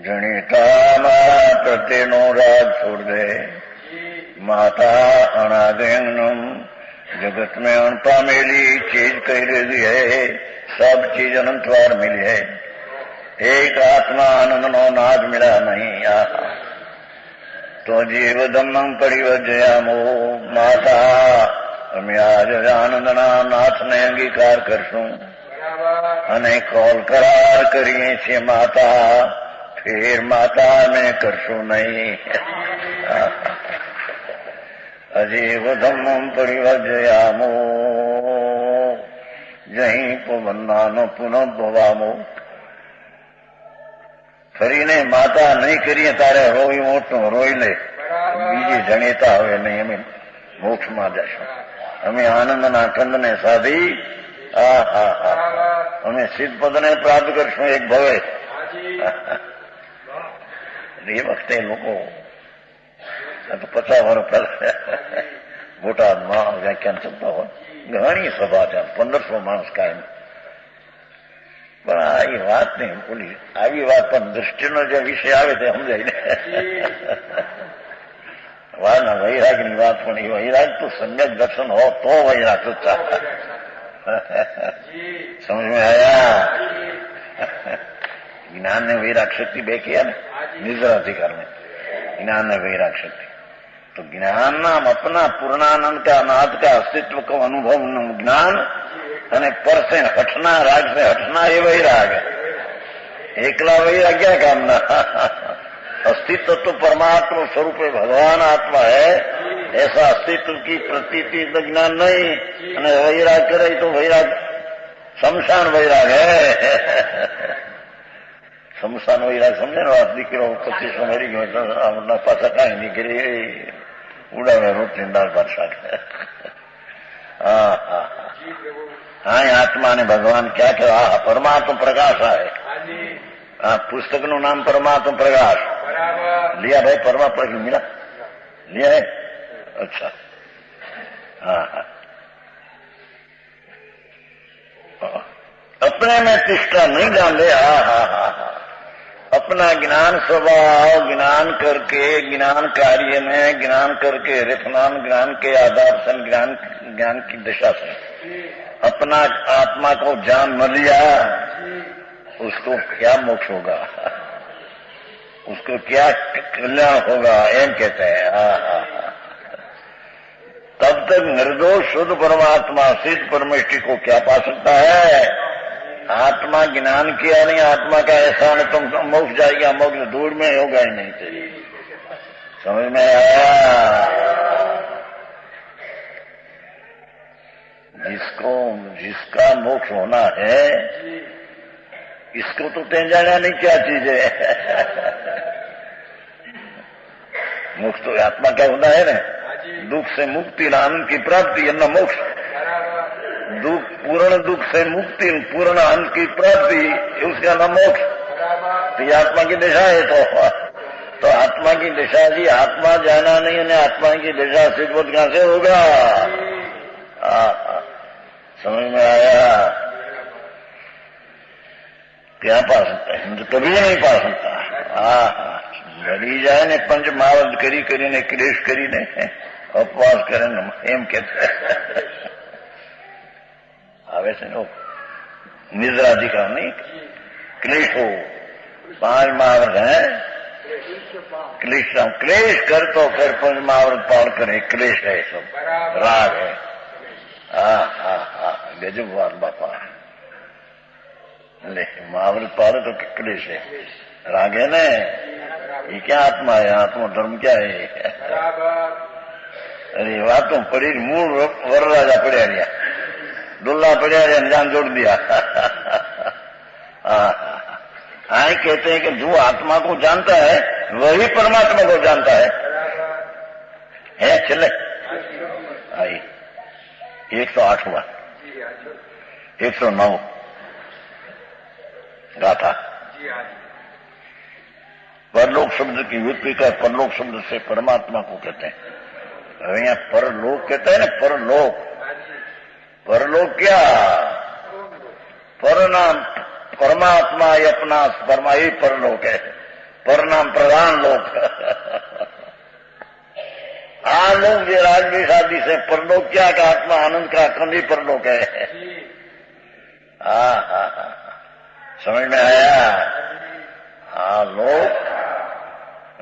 जनिता मारा प्रत्यनो राग छोड़ दे, माता अनादयंगनम जगत में अणपामेली चीज कही रही है, सब चीज अनंतवार मिली है, एक आत्मा आनंद नो नाद मिला नहीं। तो जीव धम्मं परिवर्जयामो माता અમે આજ આનંદના નાથને અંગીકાર કરશું અને કોલ કરાર કરીએ છીએ માતા, ફેર માતા અમે કરશું નહીં। અજીવ ધમ્મં પરિવર્જયામો જહીં પવનનો પુનઃ ભવામો। ફરીને માતા નહીં કરીએ તારે રોઈ મોટું રોઈ લે, બીજી જણેતા હવે નહીં, અમે મોક્ષમાં જશું, અમે આનંદના કંદને સાધી અમે સિદ્ધપદને પ્રાપ્ત કરશું એક ભવે। એ વખતે લોકો 50 વર્ષ પહેલા બોટાદમાં વ્યાખ્યાન ચલતા હોય, ઘણી સભા છે, 1500 માણસ કાયમ, પણ આવી વાત નહીં બોલી, આવી વાત પણ દૃષ્ટિનો જે વિષય આવે તે સમજાય ને। વાના વૈરાગની વાત પણ એ વૈરાગ તો સમ્યક દર્શન હો તો વૈરાગ સચ્ચા। સમજ में आया? ज्ञान ने वैराग शक्ति बे किया ना निजराधिकार में, ज्ञान ने वैराग शक्ति। तो ज्ञान नाम अपना पूर्णानंद का अनाद का अस्तित्व को अनुभव ज्ञान અને પર से हटना, राग से हटना, ये वैराग है। एकला वैराग क्या कामना? अस्तित्व तो परमात्मा स्वरूप भगवान आत्मा है, ऐसा अस्तित्व की प्रतीति तो ज्ञान नहीं, અને वैराग करे तो वैराग शमशान वैराग है। शमशान वैराग समझे ना? દીકરો 25 મરી ગયો તો પાછા કાંઈ નીકળી ઉડાવે રોટલી દાળ ભાત શાક। हाँ आत्मा ने भगवान क्या कहा? परमात्मा प्रकाश है। पुस्तक નું नाम परमात्मा प्रकाश लिया भाई, परमात्मा प्रकाश मिला, लिया है? अच्छा हाँ। अपने में तिष्ठा नहीं जान ले। अपना ज्ञान स्वभाव ज्ञान करके, ज्ञान कार्य में ज्ञान करके, रिफनान ज्ञान के आधार से, ज्ञान की दिशा से अपना आत्मा को जान न लिया, उसको क्या मोक्ष होगा, उसको क्या कल्याण होगा, एम कहते हैं। तब तक निर्दोष शुद्ध परमात्मा सिद्ध परमेष्टि को क्या पा सकता है? आत्मा ज्ञान किया नहीं, आत्मा का ऐसा नहीं तुम मोक्ष जाएगा, मोक्ष दूर में होगा ही नहीं। चाहिए समझ में आया? जिसका मोक्ष होना है, इसको तो तय जाना नहीं क्या चीज है। मोक्ष तो आत्मा क्या होना है ना? दुख से मुक्ति, आनंद की प्राप्ति, न मोक्ष। दुख पूर्ण दुख से मुक्ति, पूर्ण आनंद की प्राप्ति, उसका नाम मोक्ष। तो ये आत्मा की दिशा है। तो आत्मा की दिशा जी, आत्मा जाना नहीं, उन्हें आत्मा की दिशा सिद्धबोध कहां से होगा? समझ में आया? क्या पा सकता है? तो कभी नहीं पा सकता। लड़ी जाए ने पंच महावत करी કરીને क्लेश કરીને ઉપવાસ કરે ને એમ કહેતા આવે છે ને નિદ્રાધિકાર नहीं, क्लेश हो 5 महावत है, क्लेश कर तो फिर 5 महावत पार करे, क्लेश है सब, राग है। गजब बात बापा। महावृत पाले तो क्लेश है, राग है न। ये क्या आत्मा है? आत्मा धर्म क्या है? अरे वातों पड़ी मूल वरराजा पड़ा रहा, दुल्ला पड़ा रहा, जान जोड़ दिया। आए कहते हैं कि जो आत्मा को जानता है वही परमात्मा को जानता है। चले आई 108 हुआ, 109 गाथा। परलोक शब्द की व्युत्पत्ति का परलोक शब्द से परमात्मा को कहते हैं। अरे यहाँ परलोक कहते हैं ना, परलोक। परलोक क्या? परनाम परमात्मा ही अपना परमा ही परलोक है, परनाम प्रधान लोक। आलोक जे राजनीश आदि से परलोक क्या का आत्मा आनंद का अखंड ही परलोक है। समझ में आया? आलोक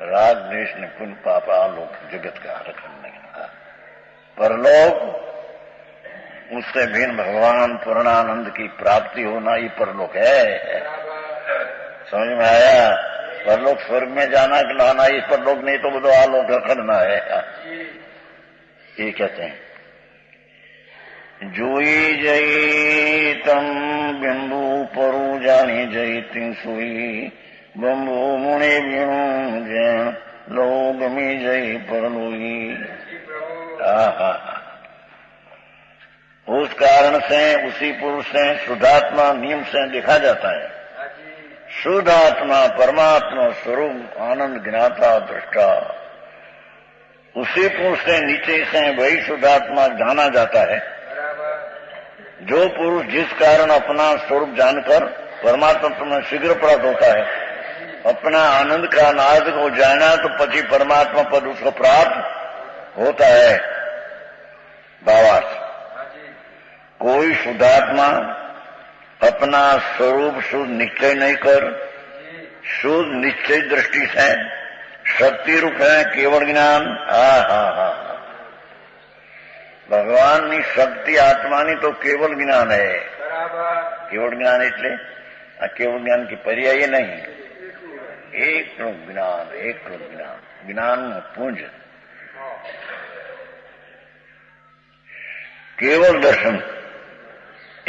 राग देश ने पुण्य पाप आलोक जगत का अखंड नहीं। परलोक उससे भिन्न भगवान पूर्णानंद की प्राप्ति होना ही परलोक है। समझ में आया? परलोक स्वर्ग में जाना कि नहाना ही परलोक, नहीं तो वो तो आलोक अखंडना है। ये कहते हैं जोई जई तम बिंबु परु जानी जई तिंग सुई बंबु मुनि बिणु जैन लोग में जई परलोई। उस कारण से उसी पुरुष से शुद्धात्मा नियम से देखा जाता है। शुद्ध आत्मा परमात्मा स्वरूप आनंद ज्ञाता दृष्टा, उसी पुरुष से नीचे से वही शुद्धात्मा जाना जाता है। जो पुरुष जिस कारण अपना स्वरूप जानकर परमात्मा में शीघ्र प्राप्त होता है, अपना आनंद का नाद को जाना तो पति परमात्मा पद उसको प्राप्त होता है। भावार्थ, कोई शुद्धात्मा अपना स्वरूप शुद्ध निश्चय नहीं कर शुद्ध निश्चय दृष्टि से शक्ति रूप है केवल ज्ञान। भगवान ની શક્તિ આત્માની તો કેવલ જ્ઞાન है। केवल ज्ञान એટલે આ केवल ज्ञान की पर्याय नहीं, एक ज्ञान, एक ज्ञान, ज्ञान पुंज, केवल दर्शन,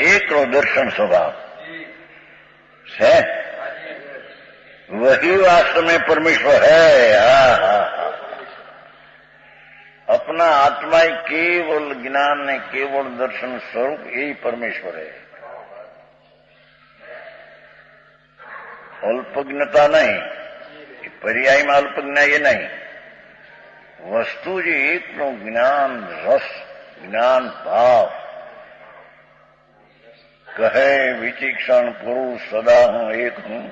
एक दर्शन स्वभाव है, वही वास्तव में परमेश्वर है। अपना आत्मा ही केवल ज्ञान ने केवल दर्शन स्वरूप यही परमेश्वर है। अल्पज्ञता नहीं, पर्याय में अल्पज्ञा ये नहीं, वस्तु जी एक ज्ञान रस ज्ञान भाव कहे विचीक्षण पुरुष सदा हूं एक हूं,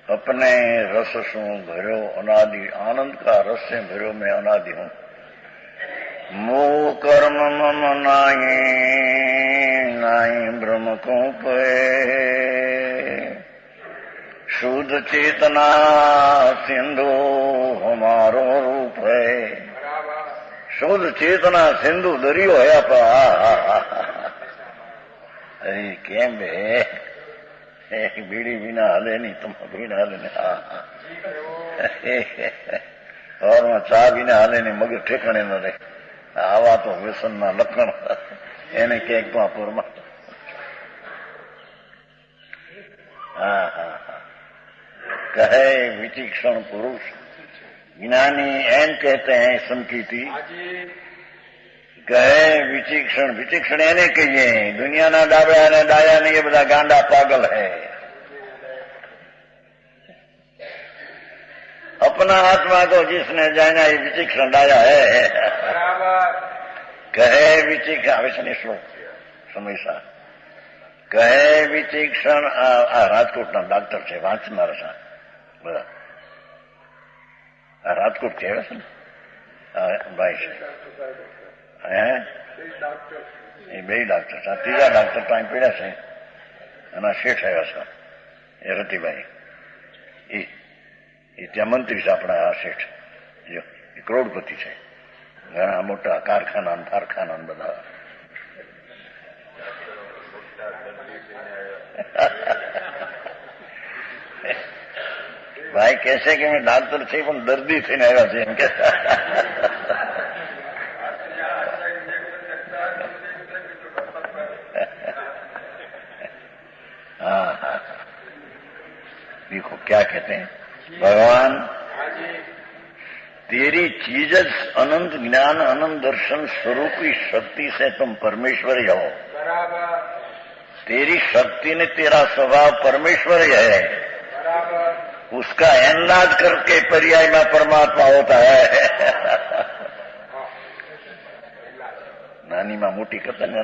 अपने रस सु भरो अनादि, आनंद का रस से भरो मैं अनादि हूं। मोह कर्म मम नाई नाई ब्रह्म को पे, शुद्ध चेतना सिंधु हमारो रूप है। शुद्ध चेतना सिंधु दरियो है आपा। अरे केम बे एक बीड़ी बिना हले नहीं, तुम बिना हले नहीं। और में चा बिना हले नहीं, मगर ठेकाने न रहे। आवा तो व्यसन ना लक्षण એને ક્યાંક તો પૂરમાં। कहे विचीक्षण पुरुष, ज्ञानी एम कहते हैं संकीति। कहे विचीक्षण, विचीक्षण એને કહીએ દુનિયાના ડાબા અને ડાયા ને એ બધા ગાંડા પાગલ है। अपना आत्मा को जिसने जाना ये विचीक्षण डाया है। कहे विचीक्षण विष्णु श्लोक સમયસા કહે વિચીક્ષણ। આ રાજકોટના ડાક્ટર છે, વાંચનારા છે બધા। આ રાજકોટ કહેવાય છે ને ભાઈ છે, એ બે ડાક્ટર છે। ત્રીજા ડાક્ટર ત્યાં પીડ્યા છે, એના શેઠ આવ્યા છે એ રતિભાઈ, એ ત્યાં મંત્રી છે આપણા આ શેઠ, જો એ કરોડપતિ છે, ઘણા મોટા કારખાના કારખાના બધા। भाई कैसे कि मैं डॉक्टर थी पण दर्दी थी ने આવ્યા છે એમ કે। हाँ, देखो क्या कहते हैं भगवान, तेरी चीज अनंत ज्ञान अनंत दर्शन स्वरूपी शक्ति से तुम परमेश्वर ही हो। तेरी शक्ति ने तेरा स्वभाव परमेश्वर ही है, उसका एनलाज करके पर्याय में परमात्मा होता है। नानी मां मोटी करता नहीं।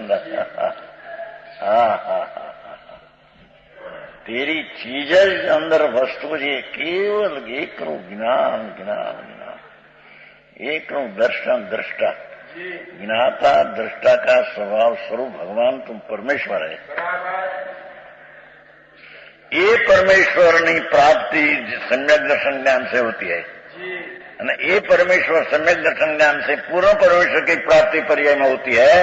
हाँ, तेरी चीज अंदर वस्तु जे केवल एक ज्ञान ज्ञान ज्ञान, एक दर्शन दृष्टा, ज्ञाता दृष्टा का स्वभाव स्वरूप भगवान तुम परमेश्वर है। ये परमेश्वर की प्राप्ति सम्यक दर्शन ज्ञान से होती है, ये परमेश्वर सम्यक दर्शन ज्ञान से पूर्ण परमेश्वर की प्राप्ति पर्याय में होती है।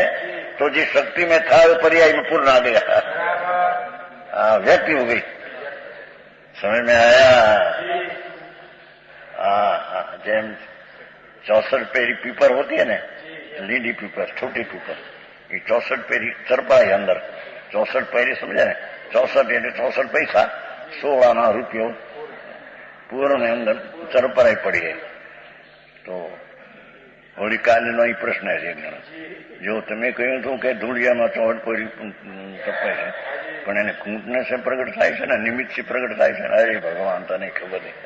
तो जिस शक्ति में था वो पर्याय में पूर्ण आ गया, व्यक्ति हो गई। समझ में आया? जैम 64 पेरी पीपर होती है ना, लीडी पीपर, छोटी पीपर, ये 64 पेरी चरपा है अंदर। 64 पेरी समझे ने? 64 એટલે 64 પૈસા, 16 રૂપિયો પૂર્ણ અંદર ચરપરાઈ પડી है। तो वही कालનો એ પ્રશ્ન છે જો તમે કહ્યું હતું કે ધૂળિયામાં 64 પેરી તપાય છે, પણ એને કૂંટને से प्रगट થાય છે ને, નિમિત્ત से प्रगट થાય છે। અરે ભગવાન તને ખબર નહીં,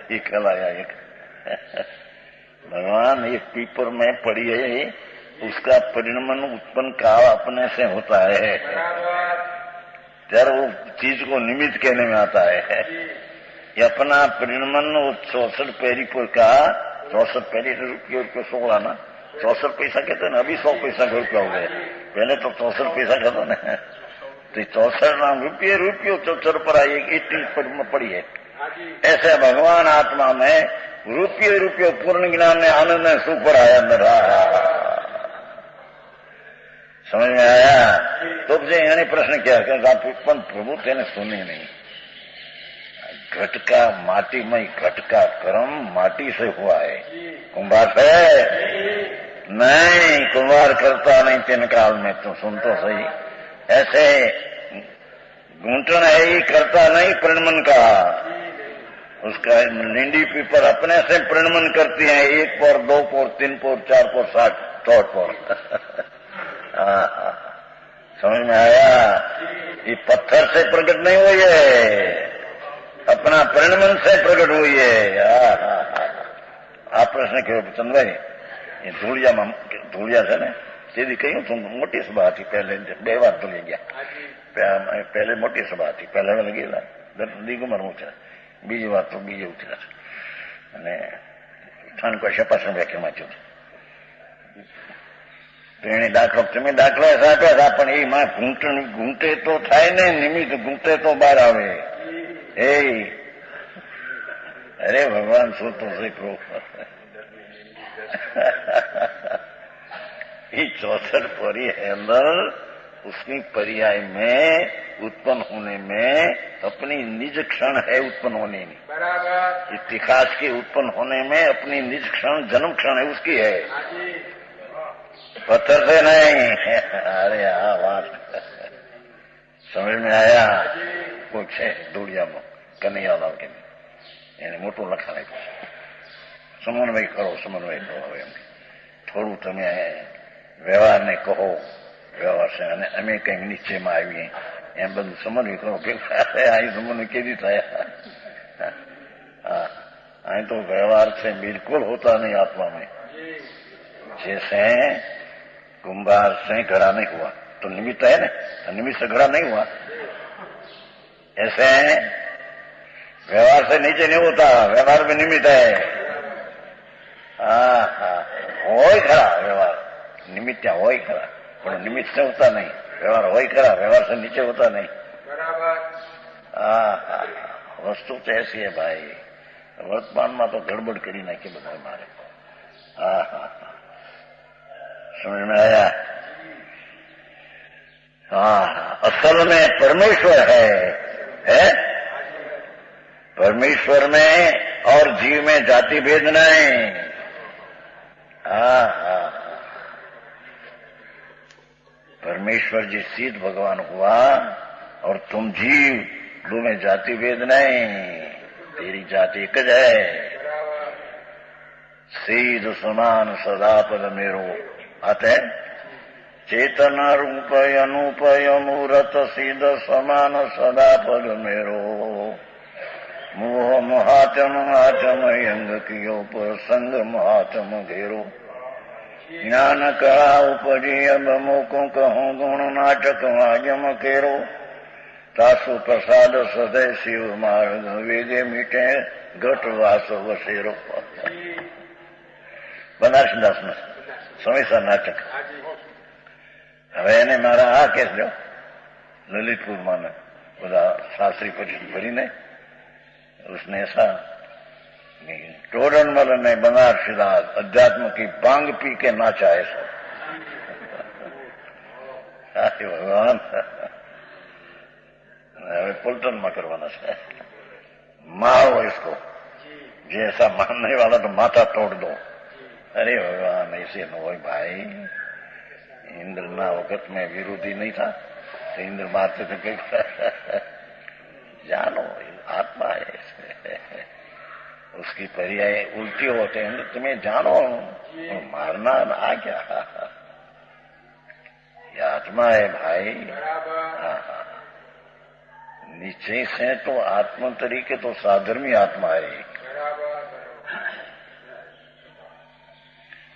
ये कलाया एक भगवान एक पीपर में पड़ी है, उसका परिणमन उत्पन्न काल अपने से होता है, त्यार वो चीज को निमित्त कहने में आता है। ये अपना परिणमन 64 पेरी पर का, 64 पेरी रुपये 16 ना, 64 पैसा कहते ना, अभी 100 पैसा का रुपया हो गया, पहले तो 64 पैसा कहता ना। तो 64 नाम रुपये 64 पर आई 80 में पड़ी है। ऐसे भगवान आत्मा में रुपये पूर्ण ज्ञान ने आनंद ने सुख पर आया अंदर। समझ में आया? तो यानी प्रश्न क्या है? प्रभु तेने सुनी नहीं। घट का माटी में, घट का कर्म माटी से हुआ है, कुंभार से नहीं। कुंभार करता नहीं तीन काल में, तो सुन तो सही। ऐसे घूंटन है ही करता नहीं प्रणमन का, उसका लिंडी पीपर अपने से प्रणमन करती है, 1 पोर 2 पोर 3 पोर 4 पोर 60 पोर। समझ में आया? ये पत्थर से प्रकट नहीं हुई है, अपना प्रणमन से प्रकट हुई है। आप प्रश्न क्यों चंद भाई? ये धूलिया से ने सीधी कही तुम मोटी सभा थी, पहले 2 बार धूली गया, पहले मोटी सभा थी, पहले लगेला दिगुमर उतरा, बीजी बात तो बीजे उतरा અને સ્થાન કોઈ શપાસણ વ્યાખ્યા વાંચ્યું તો એને દાખલો તમે દાખલો આપ્યા હતા, પણ એ માં ઘૂંટે તો થાય ને, નિમિત્ત ઘૂંટે તો બહાર આવે। એ અરે ભગવાન શું તો શીખો। ये 64 परी है अंदर, उसकी पर्याय में उत्पन्न होने में अपनी निज क्षण है उत्पन्न होने में, इतिहास के उत्पन्न होने में अपनी निज क्षण जन्म क्षण है उसकी है, पत्थर से नहीं। अरे बात समझ में आया? कुछ है धूलिया में कन्हैयालाल के એને મોટું લખાણ આપ્યું, સમન્વય કરો, સમન્વય કરો। હવે એમ થોડું તમે વ્યવહારને કહો, વ્યવહાર છે અને અમે કંઈક નિશ્ચયમાં આવીએ, એમ બધું સમન્વય કરો કે અહીં સમન્વય કેવી થાય? અહીં तो व्यवहार से बिल्कुल होता नहीं आत्मा में। जैसे कुंभार से घड़ा नहीं हुआ तो निमित्त है ना, तो निमित्त से घड़ा नहीं हुआ, ऐसे व्यवहार से नीचे नहीं होता, व्यवहार में निमित्त है। हो खरा व्यवहार, निमित्त हो खरा, पर निमित्त से होता नहीं, व्यवहार हो खरा, व्यवहार से नीचे होता नहीं। वस्तु तो ऐसी है भाई, वर्तमान में तो गड़बड़ करी नाखी बधा मारे। समझ में आया? असल में परमेश्वर है परमेश्वर में और जीव में जाति भेद नहीं। परमेश्वर जी सीध भगवान हुआ और तुम जीव, दो में जाति भेद नहीं, तेरी जाति एक है। सीध समान सदा पद मेरो आते चेतन रूपय अनुपय मूरत सीध समान सदा पद मेरो मोह महात्म आचम यंग कियो पर संग महात्म घेरो ज्ञान कला उपजी अब मोको कहूँ गुण नाटक आजम केरो तासु प्रसाद सदय शिव मार्ग वेगे मीटे घट वास वसेरो બનારસદાસનું સમયસર નાટક. હવે એને મારા આ કેસ લો ललितपुर में બધા शास्त्री परिषद भरी ने उसने ऐसा टोडरमल ने बनारसीदास अध्यात्म की भांग पी के नाचा ऐसा. भगवान पुलटन में करवाना है. मारो इसको, जैसा मानने वाला तो माथा तोड़ दो. अरे भगवान ऐसे न हो भाई. इंद्र ना वक्त में विरोधी नहीं था तो इंद्र मारते थे कई. जानो आत्मा है, उसकी पर्याय उल्टी होते हैं. तुम्हें जानो मारना आ क्या, ये आत्मा है भाई. निश्चय से तो आत्म तरीके तो साधर्मी आत्मा है.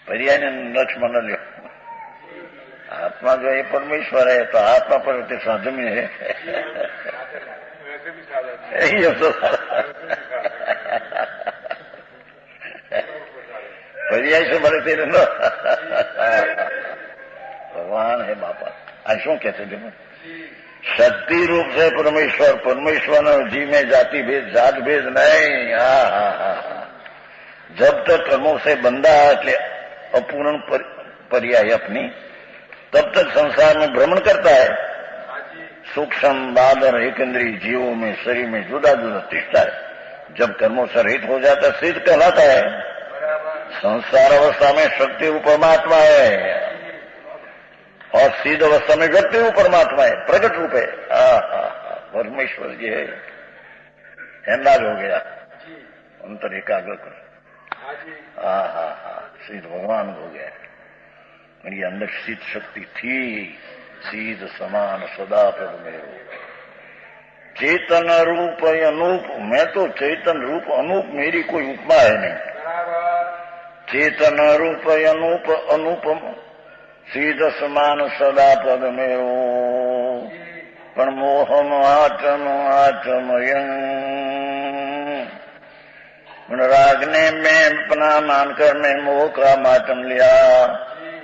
पर्याय ने लक्ष्मण लो. आत्मा जो है परमेश्वर है तो आत्मा पर साधर्मी है. पर्याय से भरे थे ना. भगवान है बापा. आज शू कहते थे शक्ति रूप से परमेश्वर, परमेश्वर जी में जाति भेद जात भेद नहीं. जब तक कर्मों से बंधा એટલે अपूर्ण पर्याय अपनी, तब तक संसार में भ्रमण करता है. सूक्ष्म बादर एक इंद्रिय जीवों में शरीर में जुदा जुदा तिष्ठता है. जब कर्मों से रहित हो जाता है सिद्ध कहलाता है. संसार अवस्था में शक्ति रूप परमात्मा है और सिद्ध अवस्था में व्यक्ति रूप परमात्मा है, प्रकट रूप है. परमेश्वर जी है. हेमराज हो गया, अंतर एकाग्र कर. सिद्ध भगवान हो गया. मेरी अंदर सिद्ध शक्ति थी. सीध समान सदा पद में चेतन रूप अनूप. मैं तो चेतन रूप अनूप, मेरी कोई उपमा है नहीं. चेतन रूप अनूप अनुपम सीध समान सदा पद में पण मोहम आचम आचमयं. राग ने मैं अपना मानकर मैं मोह का मातम लिया.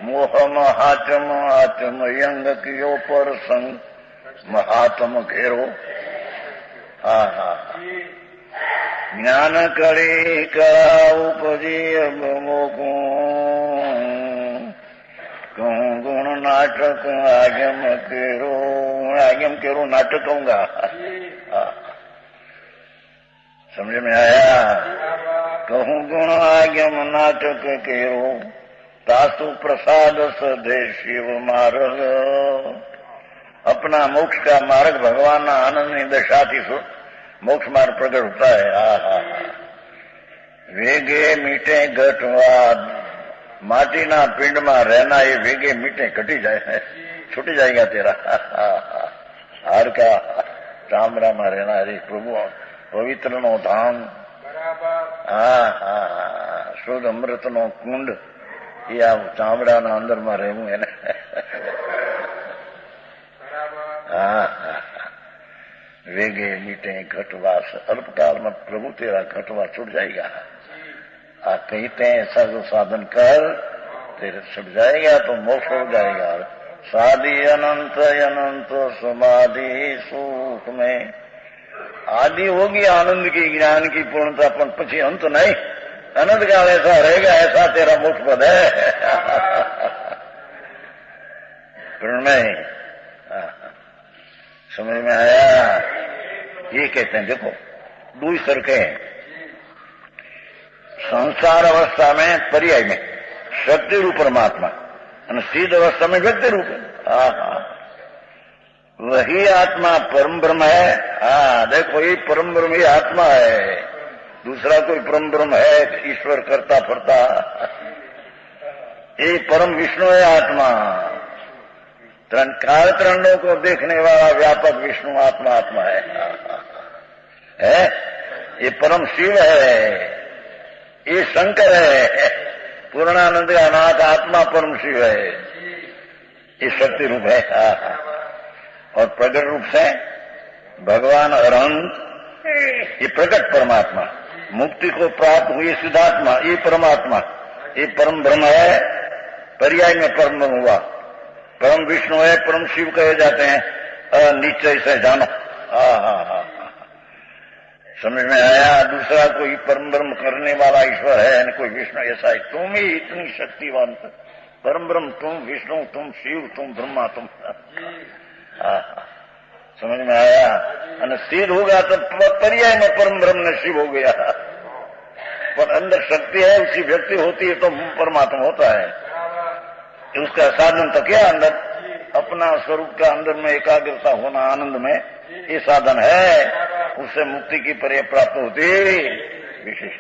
मोह महात्म आत्म यंग कियो पर संग महात्म घेरो. ज्ञान करी कला उपजी अब मोकू कहूँ गुण नाटक आगम केरो. आगम केरो नाटक कहूंगा. समझ में आया. कहूँ गुण आगम नाटक केरो तासु प्रसाद सदे शिव मार्ग. अपना मोक्ष का मार्ग भगवान आनंद की दशा थी मोक्ष मार्ग प्रकट होता है. वेगे मीटे घटवाद. माटी ना पिंड में रहना ये वेगे मीटे घटी जाए, छूटी जाएगा तेरा. हार का चामड़ा में रहना. अरे प्रभु पवित्र नो धाम. शुद्ध अमृत नो कुंड ये आप चामड़ा ना अंदर में रहूं है ना. वेगे मीटे घटवास. अल्पकाल में प्रभु तेरा घटवास छूट जाएगा. कहते हैं ऐसा जो साधन कर तेरे छूट जाएगा तो मोक्ष हो जाएगा. साधि अनंत अनंत समाधि सुख में आदि होगी आनंद की ज्ञान की पूर्णता, पर पछी अंत नहीं. अनंत काल ऐसा रहेगा, ऐसा तेरा मोक्ष पद है. प्रणय समझ में आया. ये कहते हैं देखो दो सरके संसार अवस्था में पर्याय में शक्ति रूप परमात्मा और सिद्ध अवस्था में व्यक्ति रूप. वही आत्मा परम ब्रह्म है. देखो ये परम ब्रह्म ही आत्मा है. दूसरा कोई परम ब्रह्म है ईश्वर करता फरता. ये परम विष्णु है आत्मा. काल त्रणों को देखने वाला व्यापक विष्णु आत्मा आत्मा है. ये परम शिव है. ये शंकर है. पूर्णानंद का नाथ आत्मा परम शिव है. ये शक्ति रूप है. और प्रगट रूप से भगवान अनंत, ये प्रकट परमात्मा, मुक्ति को प्राप्त हुई सिद्धात्मा, ये परमात्मा, ये परम ब्रह्म है, पर्याय में परम ब्रह्म हुआ। परम विष्णु है, परम शिव कहे जाते हैं, निश्चय से जानो। समझ में आया? दूसरा कोई परम ब्रह्म करने वाला ईश्वर है, कोई विष्णु ऐसा है। तुम ही इतनी शक्तिवान, परम ब्रह्म तुम, विष्णु तुम, शिव तुम, ब्रह्मा तुम। समझ में आया? सिद्ध होगा तो पर्याय में परम ब्रह्म ने शिव हो गया। पर अंदर शक्ति है, उसी व्यक्ति होती है तो परमात्मा होता है। उसका साधन तो क्या? अंदर अपना स्वरूप का अंदर में एकाग्रता होना, आनंद में, ये साधन है। उससे मुक्ति की पर्याय प्राप्त होती विशेष।